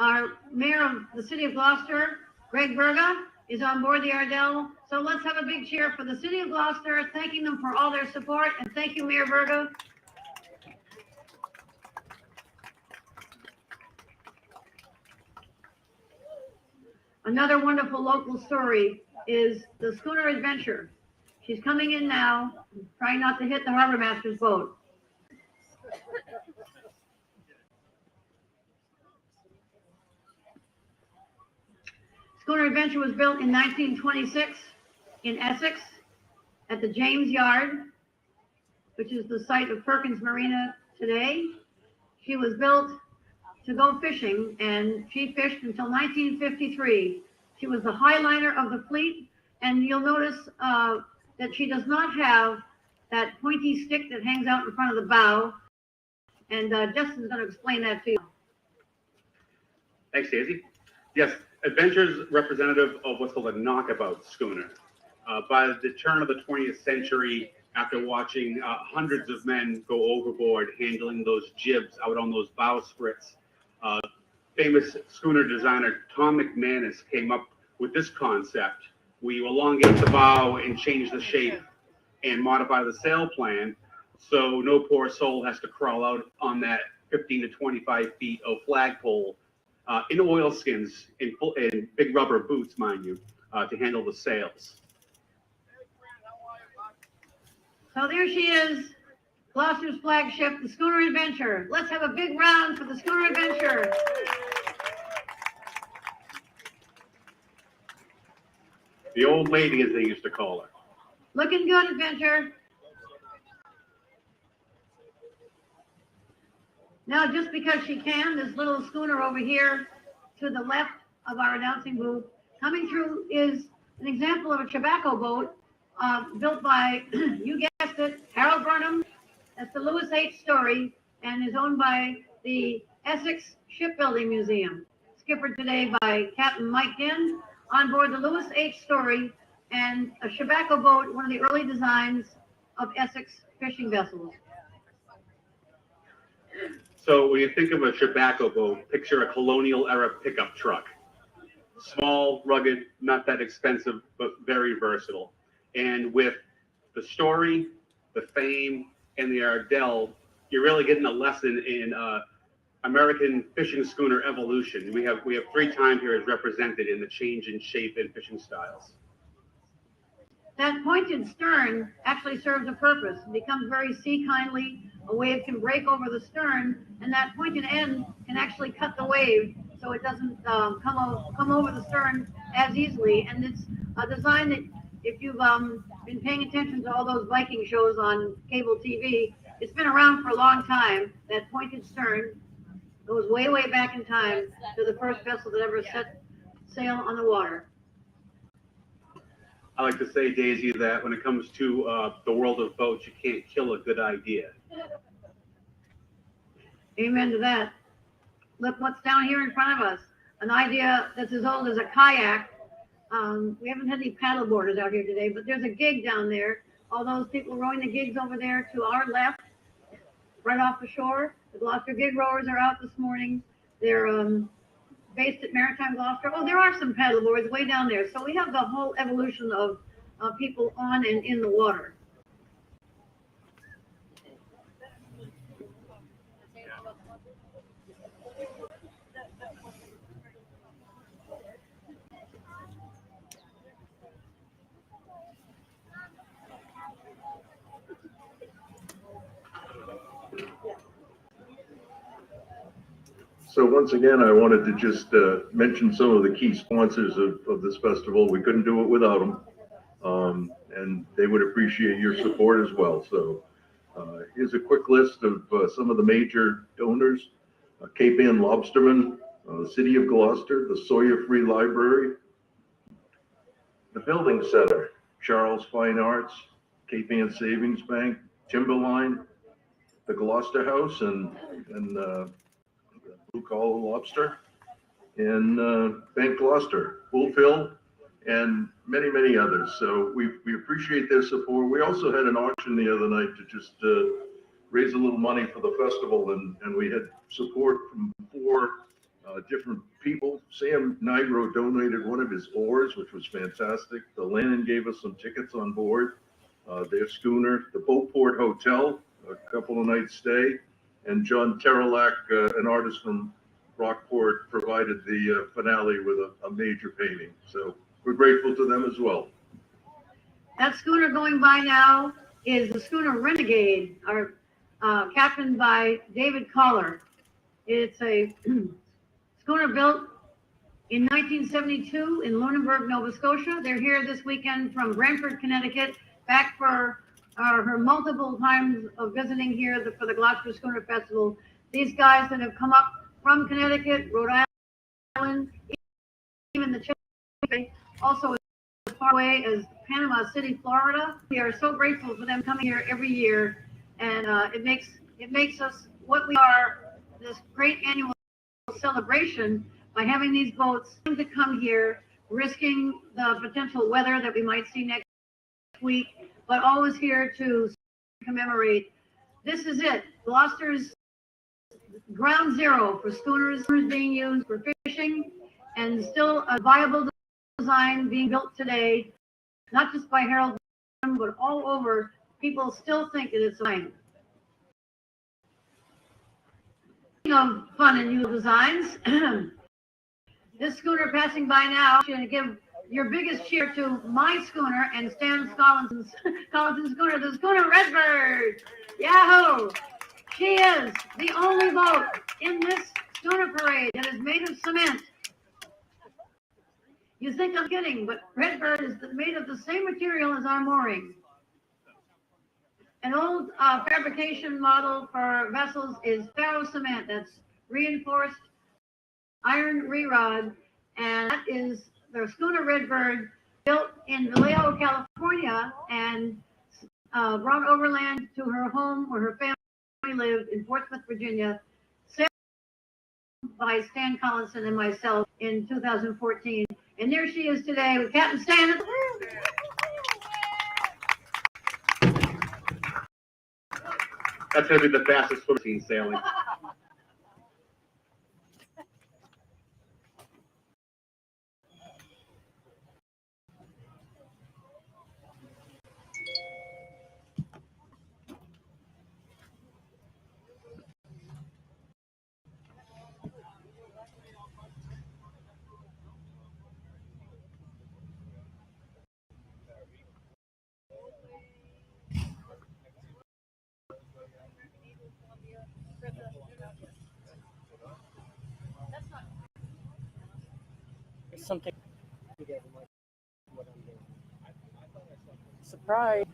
our mayor of the city of Gloucester, Greg Berga, is on board the Ardell. So let's have a big cheer for the city of Gloucester, thanking them for all their support. And thank you, Mayor Berga. Another wonderful local story is the Schooner Adventure. She's coming in now, trying not to hit the harbor master's boat. Schooner Adventure was built in 1926 in Essex at the James Yard, which is the site of Perkins Marina today. She was built to go fishing, and she fished until 1953. She was the highliner of the fleet, and you'll notice that she does not have that pointy stick that hangs out in front of the bow, and Justin's going to explain that to you. Thanks, Daisy. Yes, Adventure's representative of what's called a knockabout schooner. By the turn of the 20th century, after watching hundreds of men go overboard handling those jibs out on those bowsprits, famous schooner designer Tom McManus came up with this concept. We elongate the bow and change the shape and modify the sail plan so no poor soul has to crawl out on that 15 to 25 feet of flagpole in oilskins, in big rubber boots, mind you, to handle the sails. So there she is, Gloucester's flagship, the Schooner Adventure. Let's have a big round for the Schooner Adventure. The old lady, as they used to call her. Looking good, Adventure. Now, just because she can, this little schooner over here to the left of our announcing booth, coming through is an example of a tobacco boat built by, you guessed it, Harold Burnham. That's the Lewis H. Story, and is owned by the Essex Shipbuilding Museum. Skippered today by Captain Mike Ginn, on board the Lewis H. Story, and a tobacco boat, one of the early designs of Essex fishing vessels. So when you think of a tobacco boat, picture a colonial era pickup truck. Small, rugged, not that expensive, but very versatile. And with the story, the fame, and the Ardell, you're really getting a lesson in American fishing schooner evolution. We have 3 time periods represented in the change in shape and fishing styles. That pointed stern actually serves a purpose. It becomes very sea kindly. A wave can break over the stern, and that pointed end can actually cut the wave so it doesn't come over the stern as easily. And it's a design that, if you've been paying attention to all those Viking shows on cable TV, it's been around for a long time. That pointed stern goes way, way back in time to the first vessel that ever set sail on the water. I like to say, Daisy, that when it comes to the world of boats, you can't kill a good idea. Amen to that. Look what's down here in front of us. An idea that's as old as a kayak. We haven't had any paddle boarders out here today, but there's a gig down there. All those people rowing the gigs over there to our left, right off the shore. The Gloucester gig rowers are out this morning. They're based at Maritime Gloucester. Oh, there are some paddle boards way down there. So we have the whole evolution of people on and in the water. So once again, I wanted to just mention some of the key sponsors of this festival. We couldn't do it without them, and they would appreciate your support as well. So here's a quick list of some of the major donors: Cape Ann Lobstermen, the City of Gloucester, the Sawyer Free Library, the Building Center, Charles Fine Arts, Cape Ann Savings Bank, Timberline, the Gloucester House, and Blue Collar Lobster, and Bank Gloucester, Wolf Hill, and many, many others. So we appreciate their support. We also had an auction the other night to just raise a little money for the festival, and we had support from 4 different people. Sam Nigro donated one of his oars, which was fantastic. The Landon gave us some tickets on board their schooner. The Boatport Hotel, a couple of nights stay. And John Terrelac, an artist from Rockport, provided the finale with a major painting. So we're grateful to them as well. That schooner going by now is the Schooner Renegade, captained by David Collar. It's a schooner built in 1972 in Lunenburg, Nova Scotia. They're here this weekend from Brantford, Connecticut, back for her multiple times of visiting here for the Gloucester Schooner Festival. These guys that have come up from Connecticut, Rhode Island, even the Chesapeake, also as far away as Panama City, Florida. We are so grateful for them coming here every year, and it makes us what we are, this great annual celebration, by having these boats to come here, risking the potential weather that we might see next week, but always here to commemorate. This is it. Gloucester's ground zero for schooners being used for fishing, and still a viable design being built today, not just by Harold, but all over. People still think that it's fine. Speaking of fun and new designs, this schooner passing by now, I'm going to give your biggest cheer to my schooner and Stan Collinson's schooner, the Schooner Redbird. Yahoo! She is the only boat in this schooner parade that is made of cement. You think I'm kidding, but Redbird is made of the same material as our mooring. An old fabrication model for vessels is ferro cement. That's reinforced iron re-rod, and that is the Schooner Redbird, built in Vallejo, California, and brought overland to her home where her family lived in Portsmouth, Virginia, sailed by Stan Collinson and myself in 2014. And there she is today with Captain Stan at the wheel. That's going to be the fastest swimming sailing. Something. Surprise.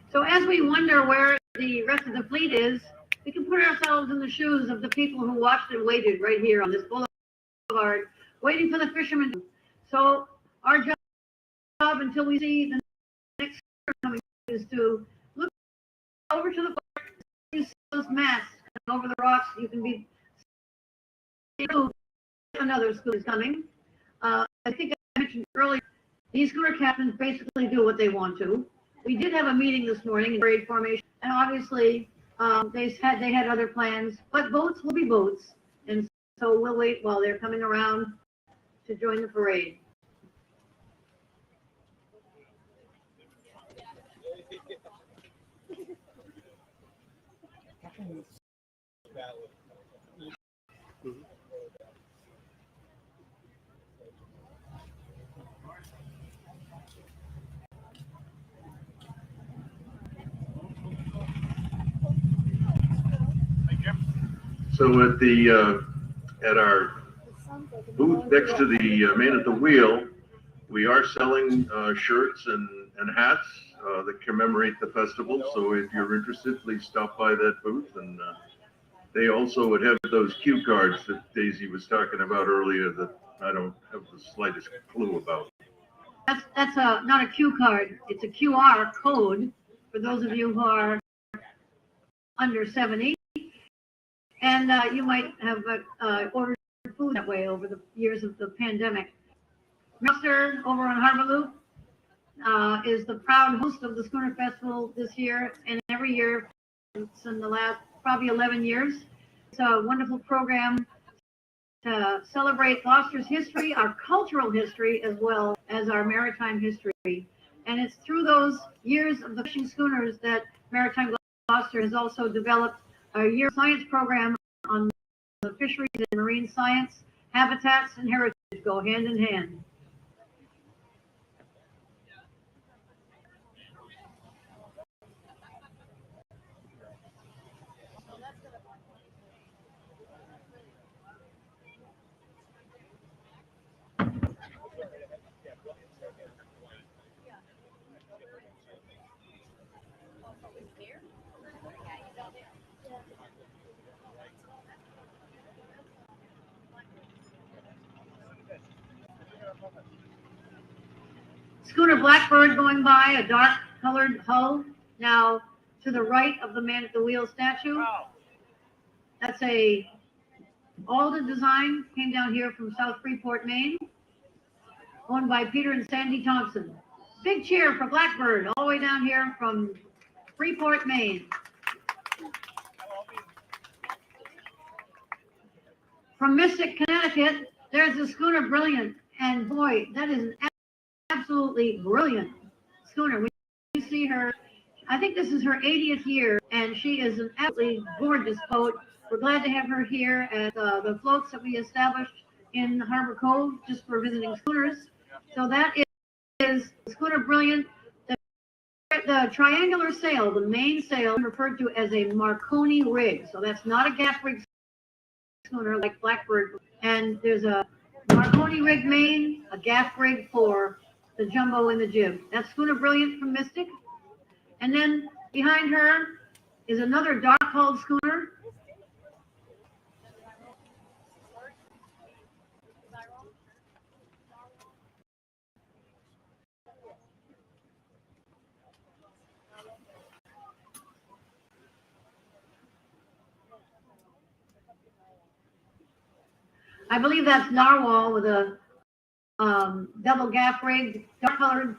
So as we wonder where the rest of the fleet is, we can put ourselves in the shoes of the people who watched and waited right here on this boulevard, waiting for the fishermen. So our job until we see the next coming is to look over to the port, see those masts over the rocks. You can be another school is coming. I think I mentioned earlier, these schooner captains basically do what they want to. We did have a meeting this morning in parade formation, and obviously they had other plans, but boats will be boats, and so we'll wait while they're coming around to join the parade. So at our booth next to the man at the wheel, we are selling shirts and hats that commemorate the festival. So if you're interested, please stop by that booth. And they also would have those cue cards that Daisy was talking about earlier that I don't have the slightest clue about. That's not a cue card. It's a QR code for those of you who are under 70. And you might have ordered food that way over the years of the pandemic. Gloucester over on Harbor Loop is the proud host of the Schooner Festival this year, and every year it's in the last probably 11 years. It's a wonderful program to celebrate Gloucester's history, our cultural history, as well as our maritime history. And it's through those years of the fishing schooners that Maritime Gloucester has also developed a year science program on the fisheries and marine science. Habitats and heritage go hand in hand. Schooner Blackbird going by, a dark colored hull. Now to the right of the man at the wheel statue. That's all the design came down here from South Freeport, Maine, owned by Peter and Sandy Thompson. Big cheer for Blackbird all the way down here from Freeport, Maine. From Mystic, Connecticut, there's the Schooner Brilliant, and boy, that is an absolutely brilliant schooner. When you see her, I think this is her 80th year, and she is an absolutely gorgeous boat. We're glad to have her here at the floats that we established in Harbor Cove just for visiting schooners. So that is Schooner Brilliant. The triangular sail, the main sail, referred to as a Marconi rig. So that's not a gaff rig schooner like Blackbird. And there's a Marconi rig main, a gaff rig for the jumbo and the jib. That's Schooner Brilliant from Mystic. And then behind her is another dark-hulled schooner. I believe that's Narwhal with a double gaff rig, dark colored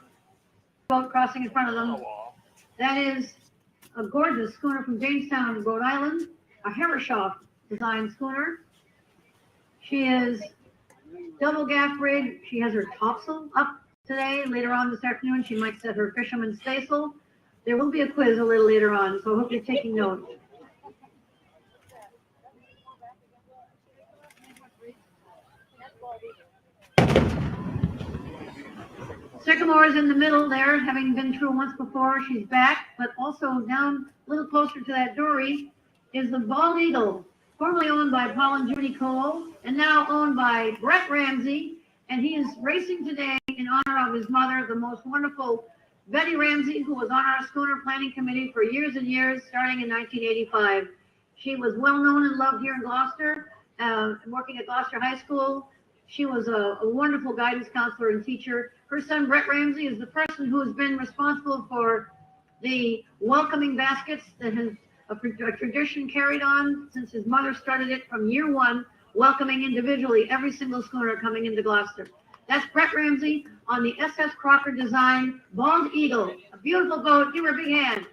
boat crossing in front of them. That is a gorgeous schooner from Jamestown, Rhode Island, a Herreshoff designed schooner. She is double gaff rig. She has her topsail up today. Later on this afternoon, she might set her fisherman staysail. There will be a quiz a little later on, so I hope you're taking notes. Sycamore is in the middle there, having been through once before. She's back, but also down a little closer to that dory is the Bald Eagle, formerly owned by Paul and Judy Cole, and now owned by Brett Ramsey. And he is racing today in honor of his mother, the most wonderful Betty Ramsey, who was on our schooner planning committee for years and years, starting in 1985. She was well known and loved here in Gloucester, working at Gloucester High School. She was a wonderful guidance counselor and teacher. Her son, Brett Ramsey, is the person who has been responsible for the welcoming baskets that has a tradition carried on since his mother started it from year one, welcoming individually every single schooner coming into Gloucester. That's Brett Ramsey on the SS Crocker design Bald Eagle. A beautiful boat. Give her a big hand.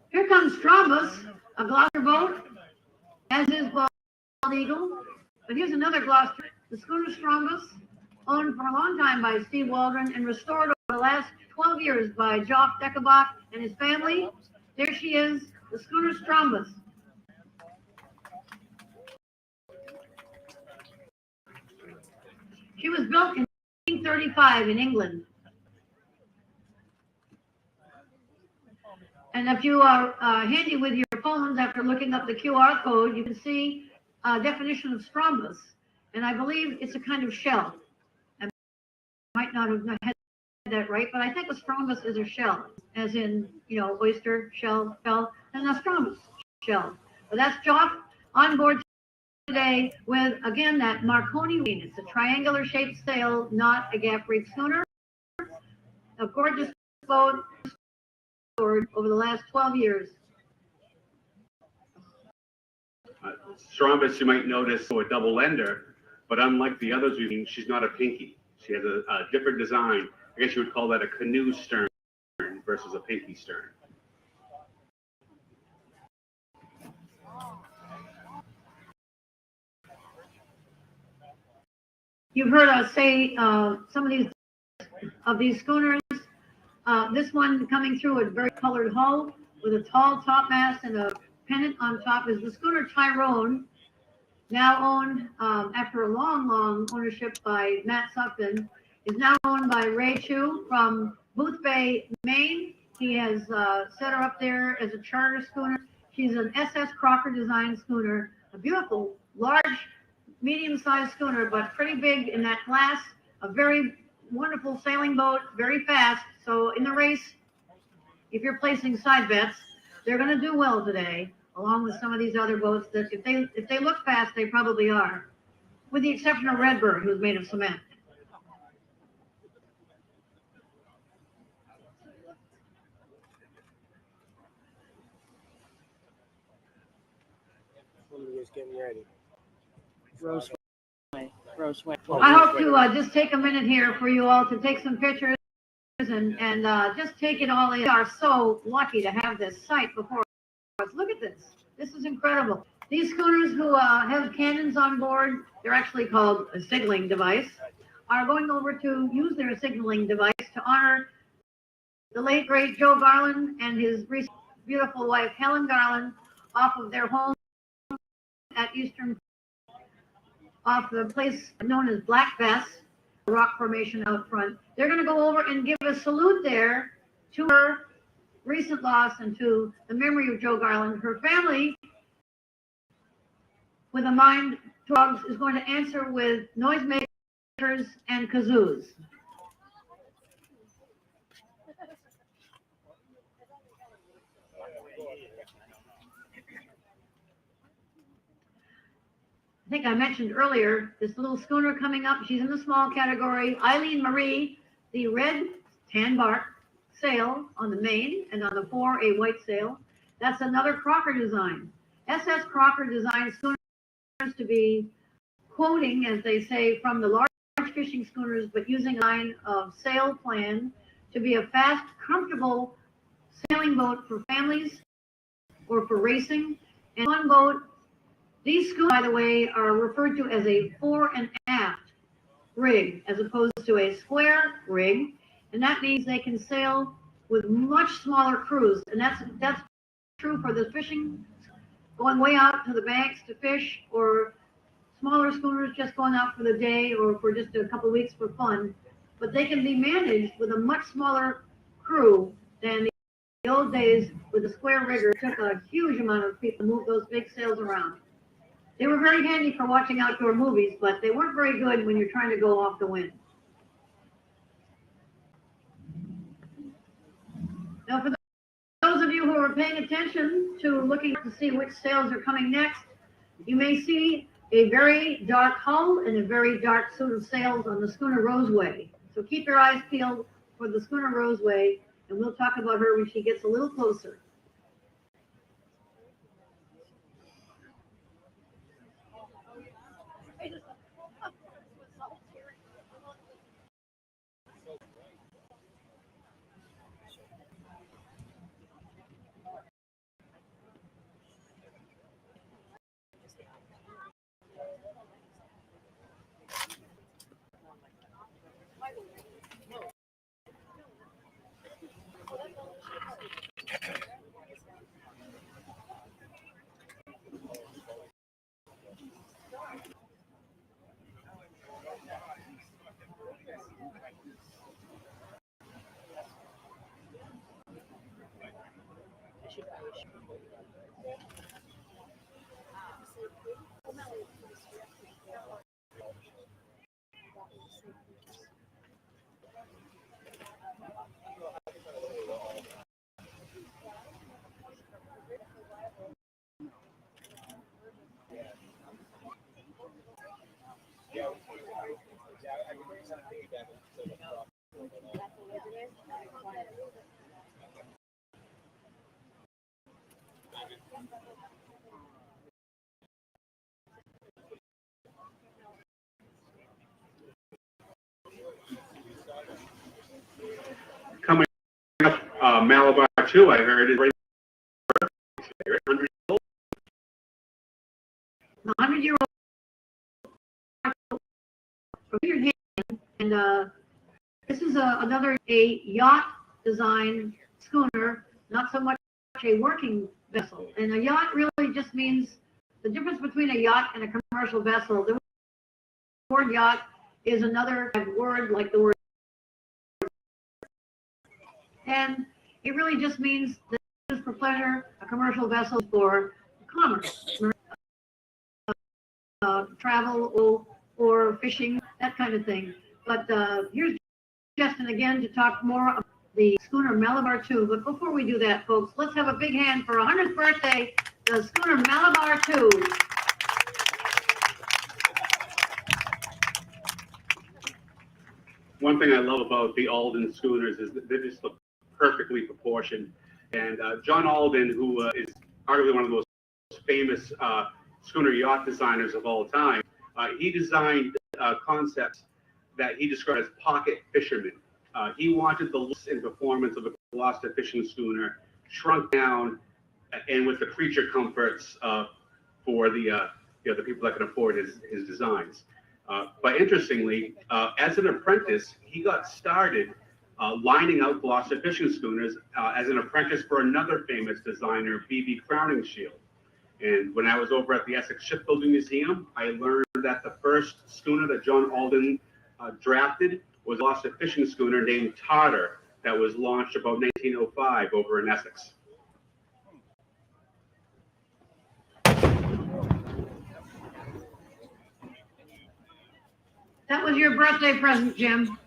Here comes Strombus, a Gloucester boat, as is Bald Eagle. But here's another Gloucester, the schooner Strombus, owned for a long time by Steve Waldron and restored over the last 12 years by Joff Deckelbach and his family. There she is, the schooner Strombus. She was built in 1935 in England. And if you are handy with your phones after looking up the QR code, you can see a definition of Strombus. And I believe it's a kind of shell. I might not have had that right, but I think a Strombus is a shell, as in, oyster, shell, and a Strombus shell. But that's Joff on board today with, again, that Marconi ring. It's a triangular shaped sail, not a gaff rig schooner. A gorgeous boat over the last 12 years. Strombus, you might notice, a double ender, but unlike the others we've seen, she's not a pinky. She has a different design. I guess you would call that a canoe stern versus a pinky stern. You've heard us say some of these schooners. This one coming through a very colored hull with a tall topmast and a pennant on top is the schooner Tyrone, now owned after a long ownership by Matt Sufton, is now owned by Ray Chu from Booth Bay, Maine. He has set her up there as a charter schooner. She's an SS Crocker design schooner, a beautiful, large, medium-sized schooner, but pretty big in that class, a very wonderful sailing boat, very fast. So in the race, if you're placing side bets, they're going to do well today, along with some of these other boats that if they look fast, they probably are, with the exception of Redbird, who's made of cement. Getting ready. I hope to just take a minute here for you all to take some pictures and just take it all in. We are so lucky to have this site before us. Look at this. This is incredible. These schooners who have cannons on board, they're actually called a signaling device, are going over to use their signaling device to honor the late great Joe Garland and his beautiful wife Helen Garland off of their home at Eastern, off the place known as Black Bass, rock formation out front. They're going to go over and give a salute there to her recent loss and to the memory of Joe Garland. Her family, with a mind to dogs, is going to answer with noisemakers and kazoos. I think I mentioned earlier this little schooner coming up. She's in the small category. Eileen Marie, the red tan bark sail on the main, and on the fore a white sail. That's another Crocker design. SS Crocker designed schooners to be quoting, as they say, from the large fishing schooners, but using a line of sail plan to be a fast, comfortable sailing boat for families or for racing. And one boat, these schooners, by the way, are referred to as a fore and aft rig, as opposed to a square rig. And that means they can sail with much smaller crews. And that's true for the fishing, going way out to the banks to fish, or smaller schooners just going out for the day or for just a couple of weeks for fun. But they can be managed with a much smaller crew than the old days with a square rigger. It took a huge amount of people to move those big sails around. They were very handy for watching outdoor movies, but they weren't very good when you're trying to go off the wind. Now, for those of you who are paying attention to looking to see which sails are coming next, you may see a very dark hull and a very dark suit of sails on the Schooner Roseway. So keep your eyes peeled for the Schooner Roseway, and we'll talk about her when she gets a little closer. Coming up, Malabar 2, I heard, is right 100 years old. 100-year-old and this is another yacht design schooner, not so much a working vessel. And a yacht really just means the difference between a yacht and a commercial vessel. The word yacht is another word like the word, and it really just means that it's for pleasure, a commercial vessel for commerce, travel or fishing, that kind of thing. But here's Justin again to talk more about the Schooner Malabar 2. But before we do that, folks, let's have a big hand for 100th birthday, the Schooner Malabar 2. One thing I love about the Alden schooners is that they just look perfectly proportioned. And John Alden, who is arguably one of the most famous schooner yacht designers of all time, he designed concepts that he described as pocket fishermen. He wanted the looks and performance of a Gloucester fishing schooner shrunk down and with the creature comforts for the people that can afford his designs. But interestingly, as an apprentice, he got started lining out Gloucester fishing schooners as an apprentice for another famous designer, B.B. Crowningshield. And when I was over at the Essex Shipbuilding Museum, I learned that the first schooner that John Alden drafted was a Gloucester fishing schooner named Tartar that was launched about 1905 over in Essex. That was your birthday present, Jim.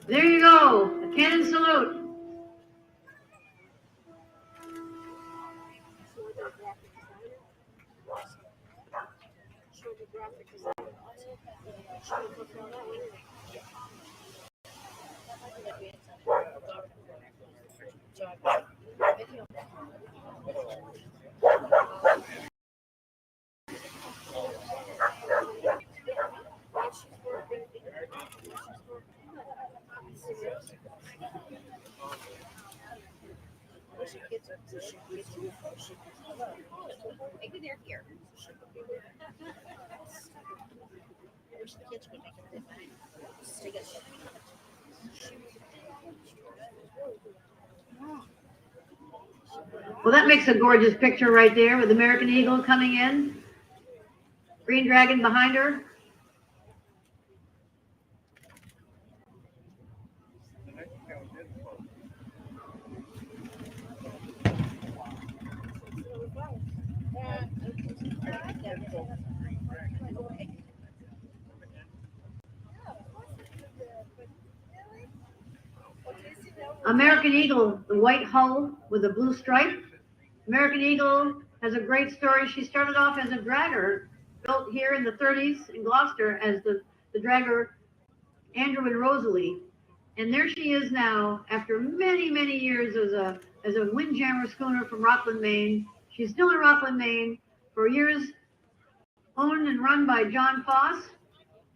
There you go, a cannon salute. Maybe they're here. Wish the kids would make it. Take it. Well, that makes a gorgeous picture right there with American Eagle coming in. Green Dragon behind her. American Eagle, the white hull with a blue stripe. American Eagle has a great story. She started off as a dragger, built here in the 30s in Gloucester as the dragger Andrew and Rosalie. And there she is now after many, many years as a windjammer schooner from Rockland, Maine. She's still in Rockland, Maine, for years owned and run by John Foss,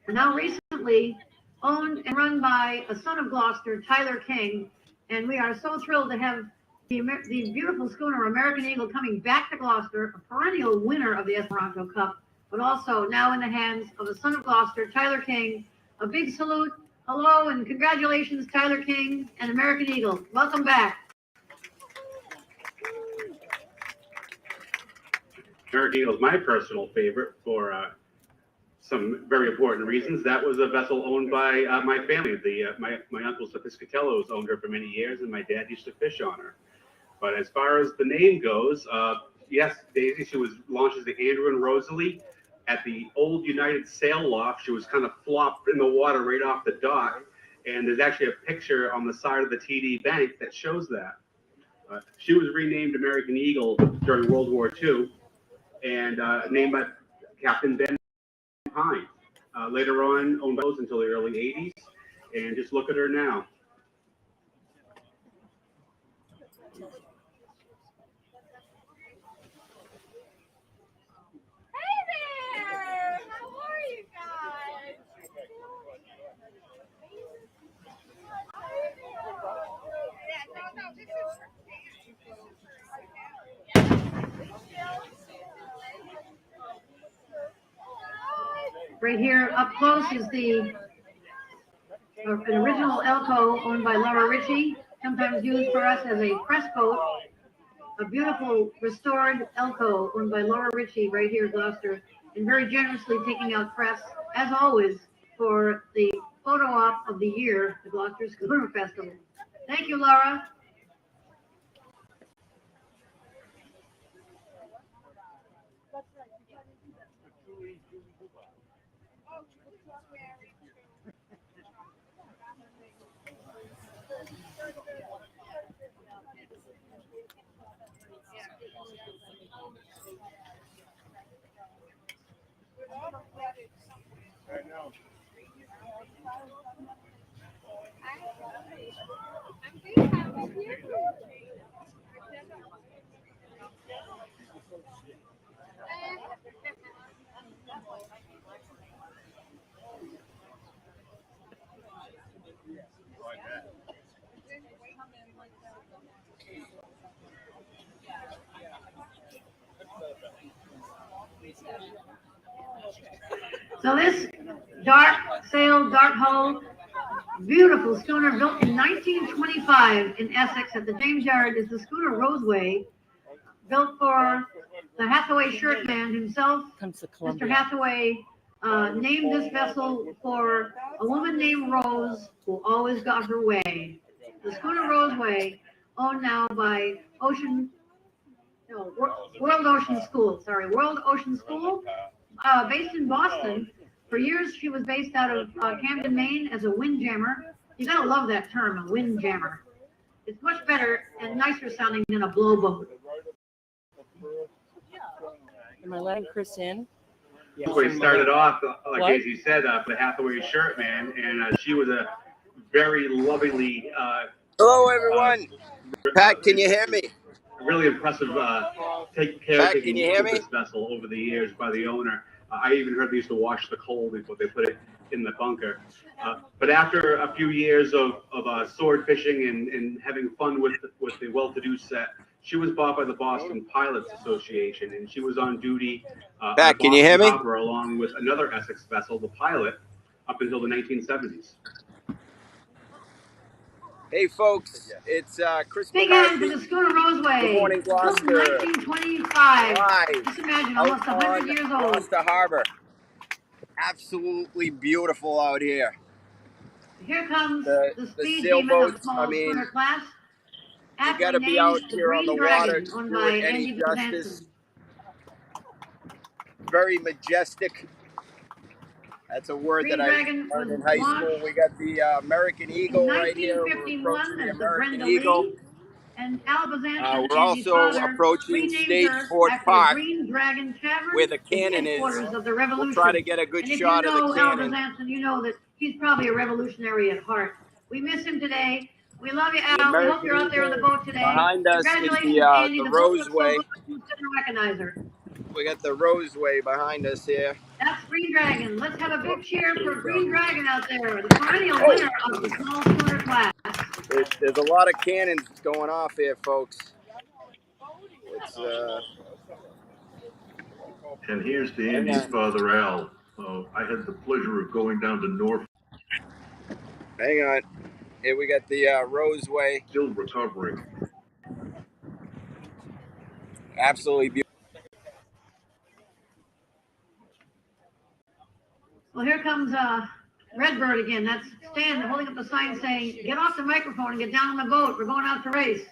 and now recently owned and run by a son of Gloucester, Tyler King. And we are so thrilled to have the beautiful schooner American Eagle coming back to Gloucester, a perennial winner of the Esperanto Cup, but also now in the hands of the son of Gloucester, Tyler King. A big salute, hello, and congratulations, Tyler King and American Eagle. Welcome back. American Eagle is my personal favorite for some very important reasons. That was a vessel owned by my family. My uncle Piscatello's owned her for many years, and my dad used to fish on her. But as far as the name goes, yes, Daisy, she was launched as the Andrew and Rosalie at the old United Sail Loft. She was kind of flopped in the water right off the dock, and there's actually a picture on the side of the TD Bank that shows that. She was renamed American Eagle during World War II, and named by Captain Ben Pine. Later on, owned those until the early 80s, and just look at her now. Hey there! How are you guys? Right here up close is an original Elko owned by Laura Ritchie, sometimes used for us as a press boat. A beautiful restored Elko owned by Laura Ritchie right here in Gloucester, and very generously taking out press, as always, for the photo op of the year, the Gloucester Schooner Festival. Thank you, Laura. So this dark sail, dark hull, beautiful schooner built in 1925 in Essex at the James Yard is the Schooner Roseway, built for the Hathaway shirt man himself. Mr. Hathaway named this vessel for a woman named Rose who always got her way. The Schooner Roseway, owned now by World Ocean School, based in Boston. For years, she was based out of Camden, Maine as a windjammer. You gotta love that term, a windjammer. It's much better and nicer sounding than a blowboat. Am I letting Chris in? We started off, like Daisy said, the Hathaway shirt man, and she was a very lovingly. Hello, everyone. Pat, can you hear me? Really impressive taking care of this vessel over the years by the owner. I even heard they used to wash the coal before they put it in the bunker. But after a few years of sword fishing and having fun with the well-to-do set, she was bought by the Boston Pilots Association, and she was on duty Pat, can you hear me? Harbor along with another Essex vessel, the Pilot, up until the 1970s. Hey, folks, it's Chris Big hand to the Schooner Roseway. Good morning, Gloucester. Built in 1925. Live. Just imagine, almost 100 years old. Gloucester Harbor. Absolutely beautiful out here. Here comes the speed demon of the small schooner class. You got to be out here on the water to do it any justice. Very majestic. That's a word that I learned in high school. We got the American Eagle right here. We're approaching the American Eagle. We're also approaching Stage-Ford Park, where the cannon is. We'll try to get a good shot of the cannon. You know that he's probably a revolutionary at heart. We miss him today. We love you, Al. We hope you're out there on the boat today. Behind us is the Roseway. We got the Roseway behind us here. That's Green Dragon. Let's have a big cheer for Green Dragon out there, the perennial winner of the small schooner class. There's a lot of cannons going off here, folks. It's, And here's to Andy's father, Al. I had the pleasure of going down to Norfolk. Hang on. Here we got the Roseway. Still recovering. Absolutely beautiful. Well, here comes Redbird again. That's Stan holding up the sign saying, get off the microphone and get down on the boat. We're going out to race.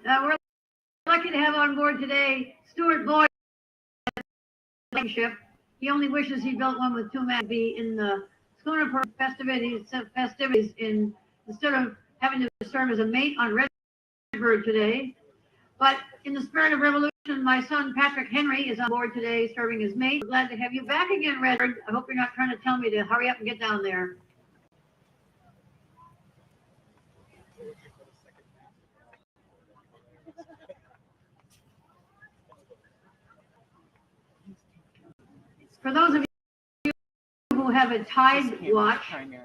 We're lucky to have on board today Stuart Boyd ship. He only wishes he built one with two men be in the schooner festivities instead of having to serve as a mate on Redbird today. But in the spirit of revolution, my son Patrick Henry is on board today serving as mate. Glad to have you back again, Redbird. I hope you're not trying to tell me to hurry up and get down there. For those of you who have a tide watch,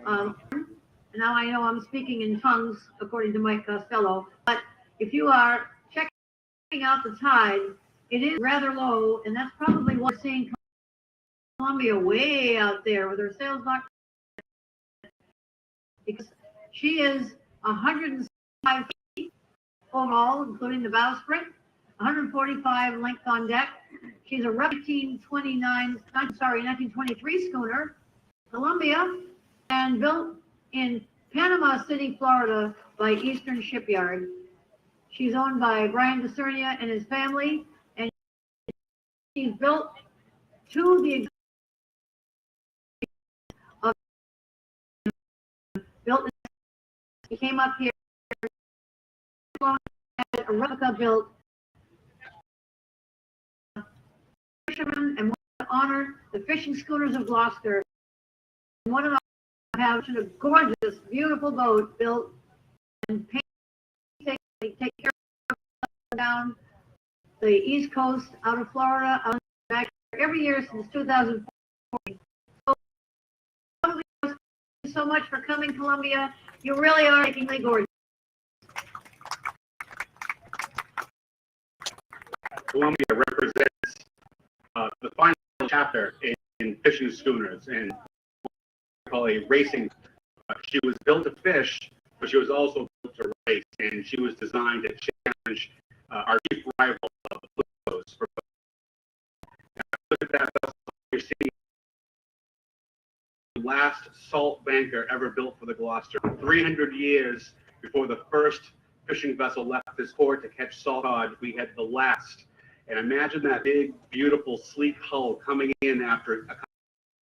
now I know I'm speaking in tongues according to Mike Costello, but if you are checking out the tide, it is rather low, and that's probably what we're seeing Columbia way out there with her sails not, because she is 105 feet overall, including the bowsprit, 145 length on deck. She's a 1923 schooner, Columbia, and built in Panama City, Florida by Eastern Shipyard. She's owned by Brian DeCernia and his family, and she's built to the built. He came up here, had a replica built fishermen and want to honor the fishing schooners of Gloucester. And want to have a gorgeous, beautiful boat built and painstakingly take care of down the East Coast, out of Florida, out back every year since 2014. So, thank you so much for coming, Columbia. You really are makingly gorgeous. Columbia represents the final chapter in fishing schooners and what we call a racing. She was built to fish, but she was also built to race, and she was designed to challenge our chief rival, the Blues. Look at that vessel you're seeing. The last salt banker ever built for the Gloucester. 300 years before the first fishing vessel left this port to catch salt cod, we had the last. And imagine that big, beautiful, sleek hull coming in after a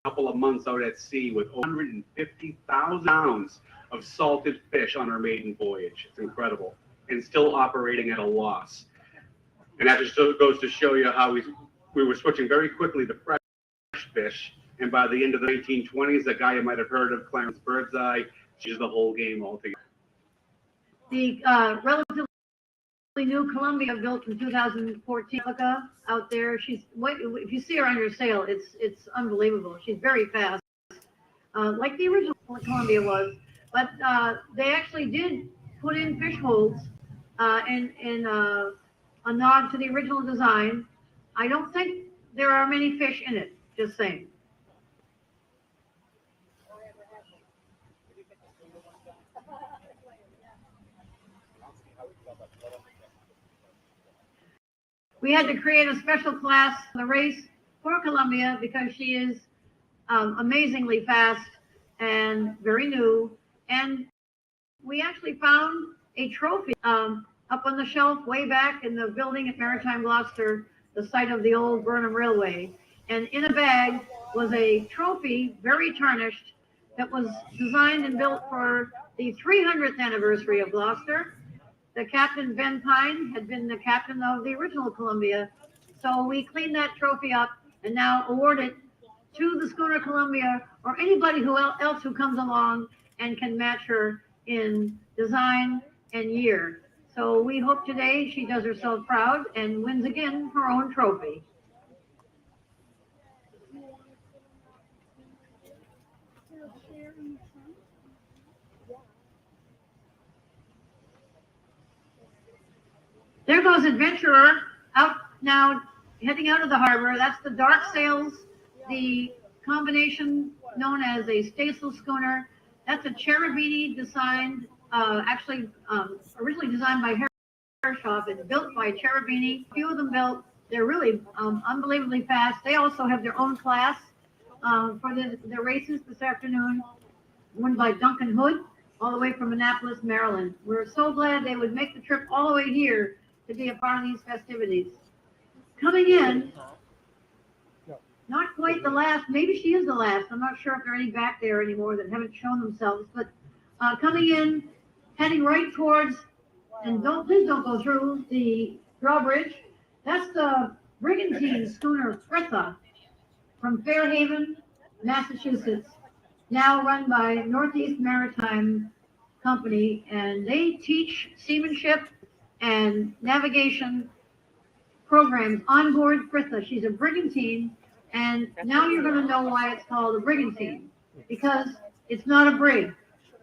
couple of months out at sea with 150,000 pounds of salted fish on our maiden voyage. It's incredible. And still operating at a loss. And that just goes to show you how we were switching very quickly to fresh fish. And by the end of the 1920s, a guy you might have heard of, Clarence Birdseye, changed the whole game altogether. The relatively new Columbia built in 2014 out there. If you see her under sail, it's unbelievable. She's very fast, like the original Columbia was. But they actually did put in fish holds in a nod to the original design. I don't think there are many fish in it. Just saying. We had to create a special class for the race for Columbia because she is amazingly fast and very new. And we actually found a trophy up on the shelf way back in the building at Maritime Gloucester, the site of the old Burnham Railway. And in a bag was a trophy, very tarnished, that was designed and built for the 300th anniversary of Gloucester. The captain, Ben Pine, had been the captain of the original Columbia. So we cleaned that trophy up and now award it to the Schooner Columbia or anybody else who comes along and can match her in design and year. So we hope today she does herself proud and wins again her own trophy. There goes Adventurer out now, heading out of the harbor. That's the dark sails, the combination known as a Stacyl Schooner. That's a Cherubini designed, originally designed by Herreshoff and built by Cherubini. A few of them built. They're really unbelievably fast. They also have their own class for the races this afternoon, won by Duncan Hood, all the way from Annapolis, Maryland. We're so glad they would make the trip all the way here to be a part of these festivities. Coming in, not quite the last, maybe she is the last. I'm not sure if there are any back there anymore that haven't shown themselves, but coming in, heading right towards, and please don't go through the drawbridge. That's the brigantine schooner Fritha from Fairhaven, Massachusetts, now run by Northeast Maritime Company, and they teach seamanship and navigation programs on board Fritha. She's a brigantine, and now you're going to know why it's called a brigantine, because it's not a brig.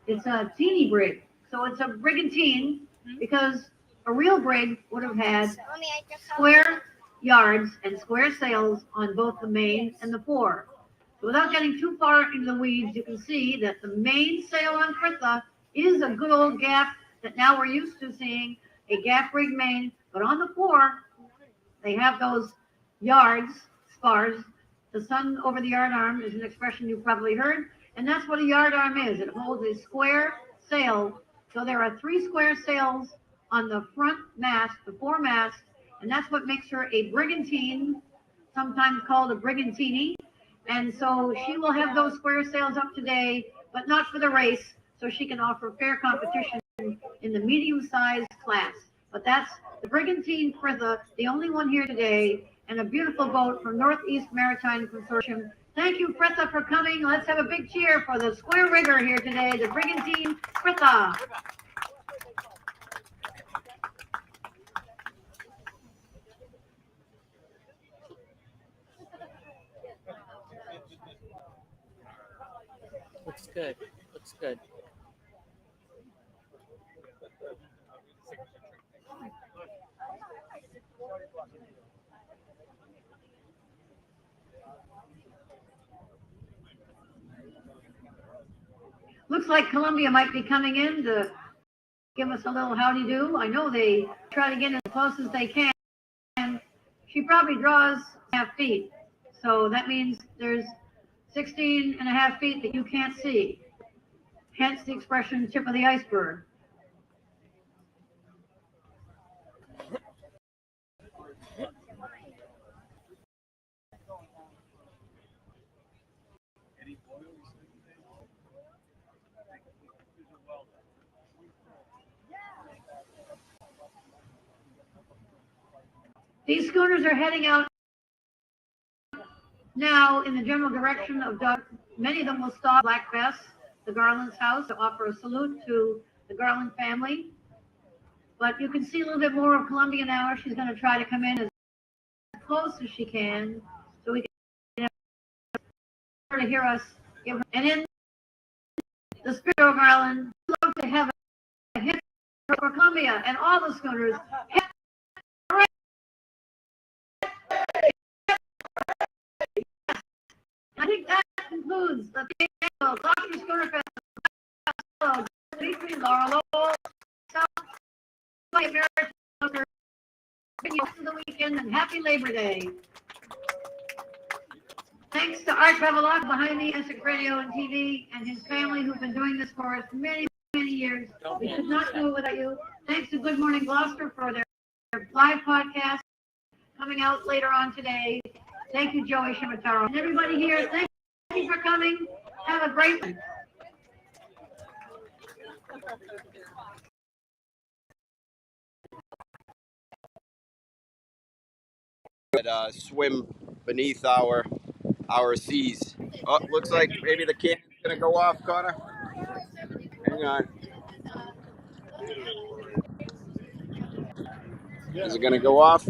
It's a teeny brig. So it's a brigantine because a real brig would have had square yards and square sails on both the main and the fore. So without getting too far into the weeds, you can see that the main sail on Fritha is a good old gaff that now we're used to seeing, a gaff rig main, but on the fore, they have those yards, spars. The sun over the yard arm is an expression you've probably heard, and that's what a yard arm is. It holds a square sail. So there are 3 square sails on the front mast, the foremast, and that's what makes her a brigantine, sometimes called a brigantini. And so she will have those square sails up today, but not for the race, so she can offer fair competition in the medium-sized class. But that's the brigantine Fritha, the only one here today, and a beautiful boat from Northeast Maritime Consortium. Thank you, Fritha, for coming. Let's have a big cheer for the square rigger here today, the brigantine Fritha. Looks good. Looks good. Looks like Columbia might be coming in to give us a little howdy-do. I know they try to get as close as they can. She probably draws 1/2 feet. So that means there's 16.5 feet that you can't see. Hence the expression tip of the iceberg. These schooners are heading out now in the general direction of Doug. Many of them will stop Black Bess, the Garland's house, to offer a salute to the Garland family. But you can see a little bit more of Columbia now. She's going to try to come in as close as she can so we can to hear us give her. And in the spirit of Garland, love to have a hit for Columbia and all the schooners. I think that concludes the annual Schooner Festival. Between Laurel Lowell, South America, of the weekend, and happy Labor Day. Thanks to Art Bevelot behind me, Essex Radio and TV, and his family who've been doing this for us many, many years. We could not do it without you. Thanks to Good Morning Gloucester for their live podcast coming out later on today. Thank you, Joey Shimataro. And everybody here, thank you for coming. Have a great one. Swim beneath our seas. Oh, looks like maybe the cannon's gonna go off, Connor. Hang on. Is it gonna go off?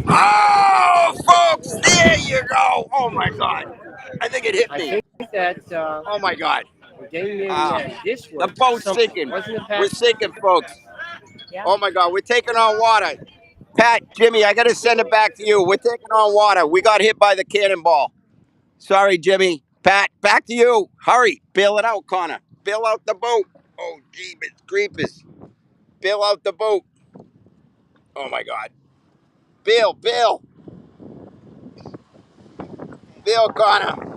Oh, folks, there you go. Oh my God, I think it hit me. I think that. Oh my God. The boat's sinking. We're sinking, folks. Yeah. Oh my God, we're taking on water. Pat, Jimmy, I got to send it back to you. We're taking on water. We got hit by the cannonball. Sorry, Jimmy. Pat, back to you. Hurry. Bail it out, Connor. Bail out the boat. Oh, jeebus creepers. Bail out the boat. Oh, my God. Bail, Connor.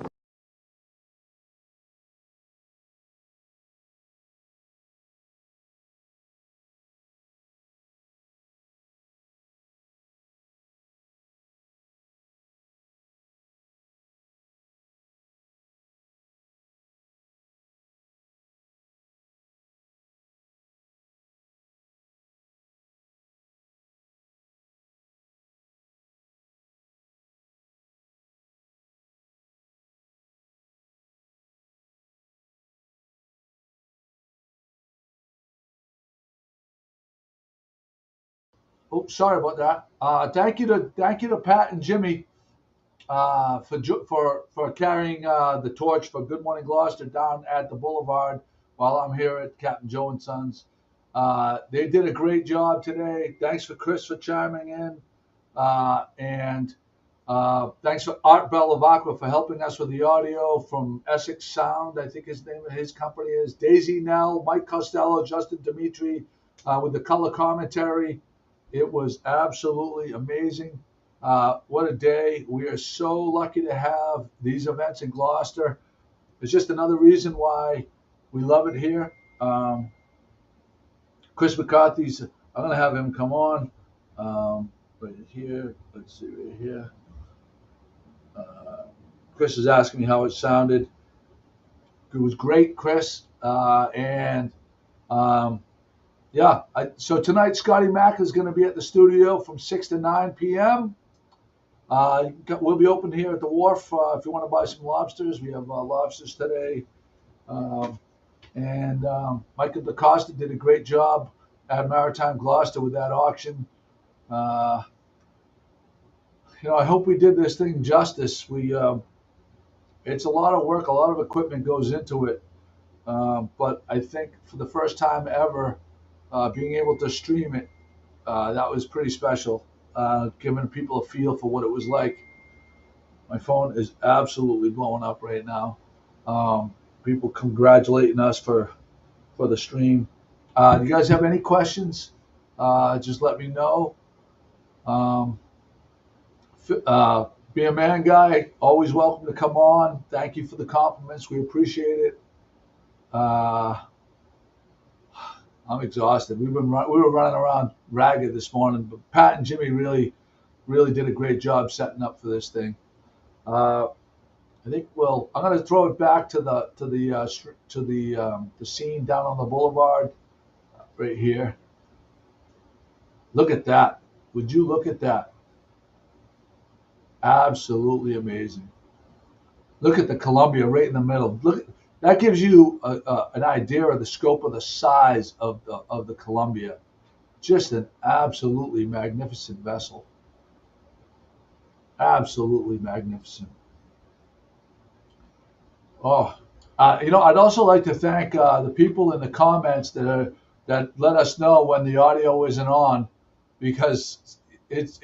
Oops, sorry about that. Thank you to Pat and Jimmy for carrying the torch for Good Morning Gloucester down at the Boulevard while I'm here at Captain Joe and Sons. They did a great job today. Thanks for Chris for chiming in, and thanks for Art Bellavacqua for helping us with the audio from Essex Sound. I think his name of his company is Daisy Nell, Mike Costello, Justin Dimitri with the color commentary. It was absolutely amazing. What a day. We are so lucky to have these events in Gloucester. It's just another reason why we love it here. Chris McCarthy's, I'm going to have him come on. Right here, let's see right here. Chris is asking me how it sounded. It was great, Chris. So tonight, Scotty Mack is going to be at the studio from 6 to 9 p.m. We'll be open here at the wharf if you want to buy some lobsters. We have lobsters today. And Michael DaCosta did a great job at Maritime Gloucester with that auction. I hope we did this thing justice. It's a lot of work, a lot of equipment goes into it. But I think for the first time ever, being able to stream it, that was pretty special, giving people a feel for what it was like. My phone is absolutely blowing up right now. People congratulating us for the stream. Do you guys have any questions? Just let me know. Be a man guy, always welcome to come on. Thank you for the compliments. We appreciate it. I'm exhausted. We were running around ragged this morning, but Pat and Jimmy really did a great job setting up for this thing. I think I'm going to throw it back to the scene down on the boulevard right here. Look at that. Would you look at that? Absolutely amazing. Look at the Columbia right in the middle. That gives you an idea of the scope of the size of the Columbia. Just an absolutely magnificent vessel. Absolutely magnificent. I'd also like to thank the people in the comments that let us know when the audio isn't on, because there's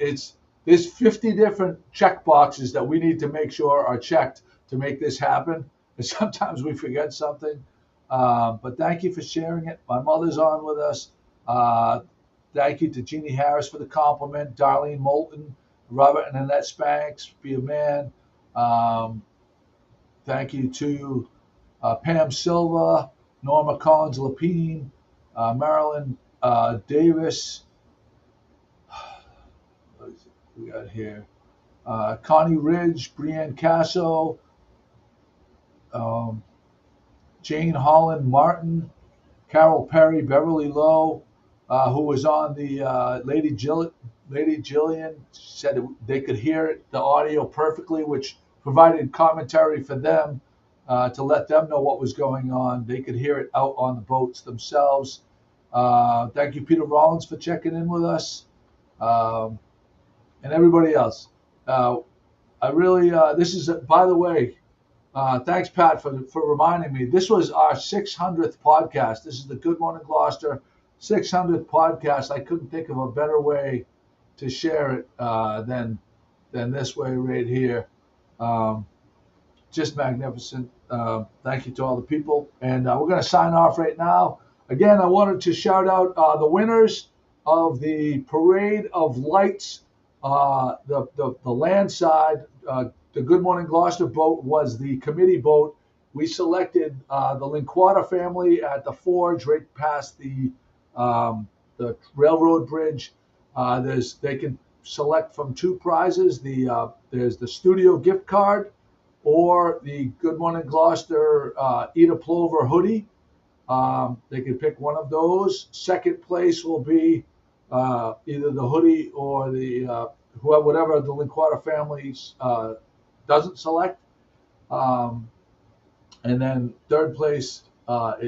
50 different check boxes that we need to make sure are checked to make this happen. And sometimes we forget something. But thank you for sharing it. My mother's on with us. Thank you to Jeannie Harris for the compliment. Darlene Moulton, Robert and Annette Spanks, be a man. Thank you to Pam Silva, Norma Collins Lapine, Marilyn Davis. What is it we got here? Connie Ridge, Brianne Casso, Jane Holland Martin, Carol Perry, Beverly Lowe, who was on the Lady Jillian, said they could hear the audio perfectly, which provided commentary for them to let them know what was going on. They could hear it out on the boats themselves. Thank you, Peter Rollins, for checking in with us, and everybody else. I really, this is, by the way, thanks, Pat, for reminding me. This was our 600th podcast. This is the Good Morning Gloucester 600th podcast. I couldn't think of a better way to share it than this way right here. Just magnificent. Thank you to all the people. And we're going to sign off right now. Again, I wanted to shout out the winners of the Parade of Lights, the land side. The Good Morning Gloucester boat was the committee boat. We selected the Linquata family at the Forge, right past the railroad bridge. They can select from two prizes. There's the studio gift card or the Good Morning Gloucester Eat a Plover hoodie. They can pick one of those. Second place will be either the hoodie or the whatever the Linquata families doesn't select. And then third place will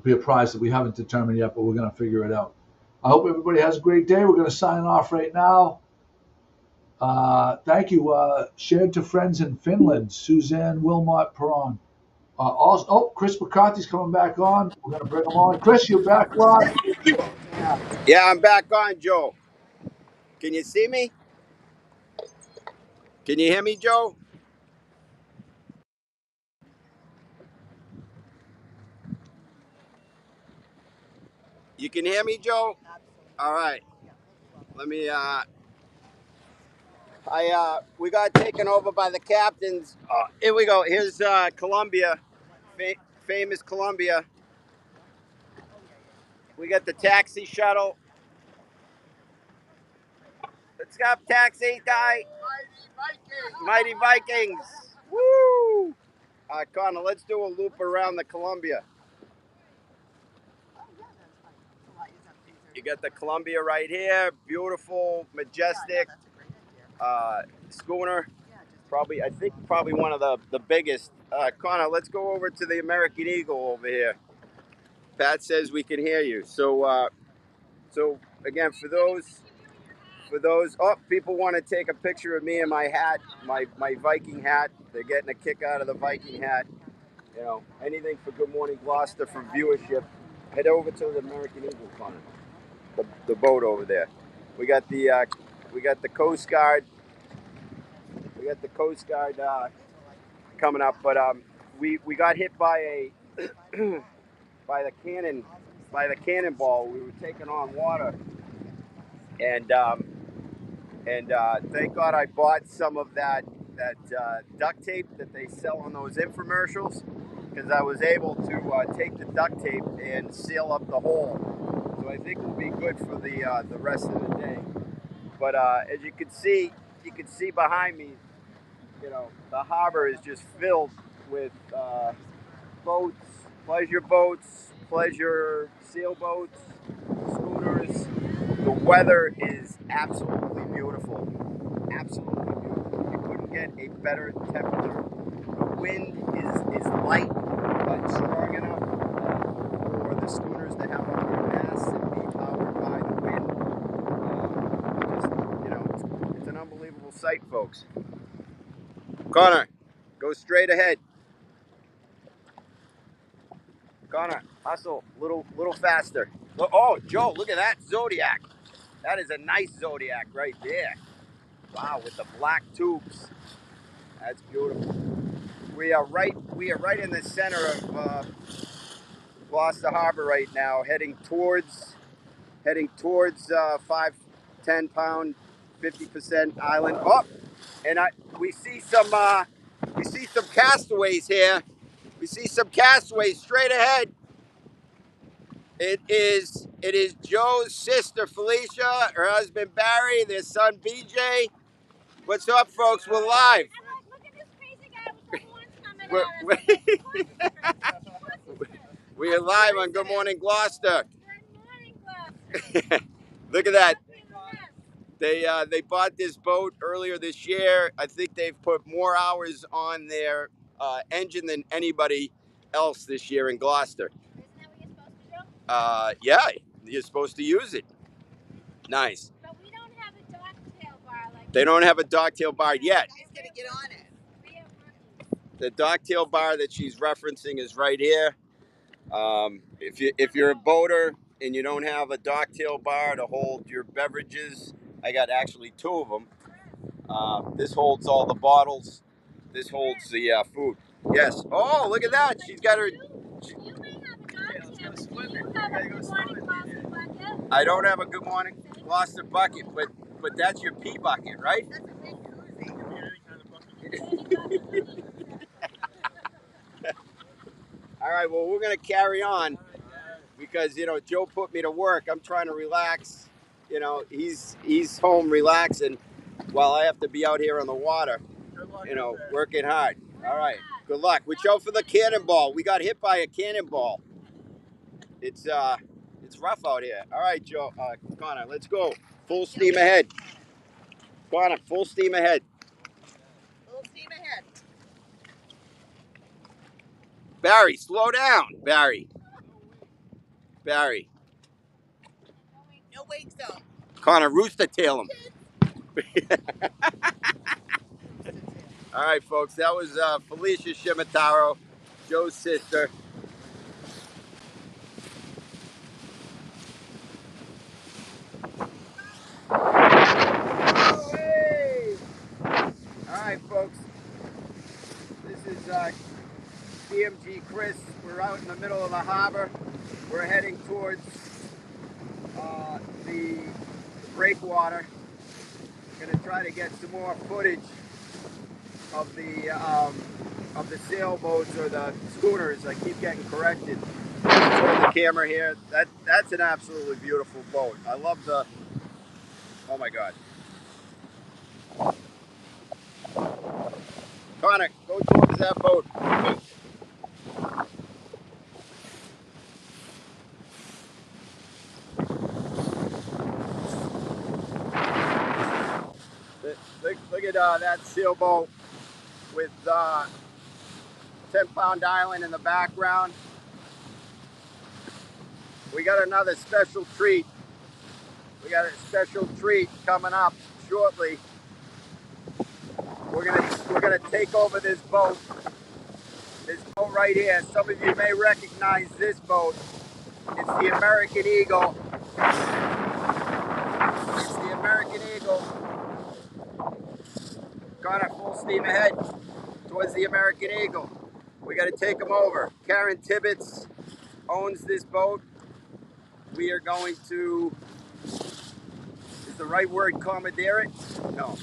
be a prize that we haven't determined yet, but we're going to figure it out. I hope everybody has a great day. We're going to sign off right now. Thank you. Shared to friends in Finland, Suzanne Wilmot Perron. Chris McCarthy's coming back on. We're going to bring him on. Chris, you're back live. Yeah, I'm back on, Joe. Can you see me? Can you hear me, Joe? You can hear me, Joe? All right. Let me, we got taken over by the captains. Here we go. Here's Columbia, famous Columbia. We got the taxi shuttle. Let's go, taxi guy. Mighty Vikings. Woo! Connor, let's do a loop around the Columbia. You got the Columbia right here. Beautiful, majestic schooner. I think probably one of the biggest. Connor, let's go over to the American Eagle over here. Pat says we can hear you. So again, for those, people want to take a picture of me in my hat, my Viking hat. They're getting a kick out of the Viking hat. You know, anything for Good Morning Gloucester for viewership. Head over to the American Eagle, Connor. The boat over there. We got the Coast Guard. We got the Coast Guard coming up, but we got hit by a by the cannonball. We were taking on water, and thank God I bought some of that duct tape that they sell on those infomercials, because I was able to take the duct tape and seal up the hole. So I think we'll be good for the rest of the day. But as you can see behind me, you know, the harbor is just filled with boats, pleasure sailboats, schooners. The weather is absolutely beautiful. Absolutely beautiful. You couldn't get a better temperature. The wind is light but strong enough for the schooners to have on their masts and be powered by the wind. It's an unbelievable sight, folks. Connor, go straight ahead. Connor, hustle, little faster. Oh, Joe, look at that Zodiac. That is a nice Zodiac right there. Wow, with the black tubes. That's beautiful. We are right in the center of Gloucester Harbor right now, heading towards 5, 10 pound, 50% island. Oh, and we see some castaways here. We see some castaways straight ahead. It is Joe's sister Felicia, her husband Barry, their son BJ. What's up, folks? We're live. Look at this crazy guy with the horns coming out. We are live on Good Morning Gloucester. Good morning, Gloucester. Look at that. They bought this boat earlier this year. I think they've put more hours on their engine than anybody else this year in Gloucester. Isn't that what you're supposed to do? Yeah, you're supposed to use it. Nice. But we don't have a docktail bar like They don't have a docktail bar yet. He's gonna get on it. The docktail bar that she's referencing is right here. If you're a boater and you don't have a docktail bar to hold your beverages, I got actually 2 of them. This holds all the bottles. This holds the food. Yes. Oh, look at that. She's got her. You may have a docktail, but you have a Good Morning Gloucester bucket. I don't have a Good Morning Gloucester bucket, but that's your pee bucket, right? That's a big koozie. All right, well, we're going to carry on because, Joe put me to work. I'm trying to relax. He's home relaxing while I have to be out here on the water, working hard. All right, good luck. Watch out for the cannonball. We got hit by a cannonball. It's rough out here. All right, Joe, Connor, let's go. Full steam ahead. Connor, full steam ahead. Full steam ahead. Barry, slow down. Barry. No wake zone. Connor, rooster tail him. All right, folks, that was Felicia Shimataro, Joe's sister. Hey! All right, folks, this is CMG Chris. We're out in the middle of the harbor. We're heading towards the breakwater. Going to try to get some more footage of the sailboats or the schooners. I keep getting corrected. Hold the camera here. That's an absolutely beautiful boat. I love the. Oh my God. Connor, go towards that boat. Look at that sailboat with 10-Pound Island in the background. We got another special treat. We got a special treat coming up shortly. We're gonna take over this boat. This boat right here. Some of you may recognize this boat. It's the American Eagle. It's the American Eagle. Gone at full steam ahead towards the American Eagle. We got to take them over. Karen Tibbetts owns this boat. We are going to, is the right word commandeer it? No.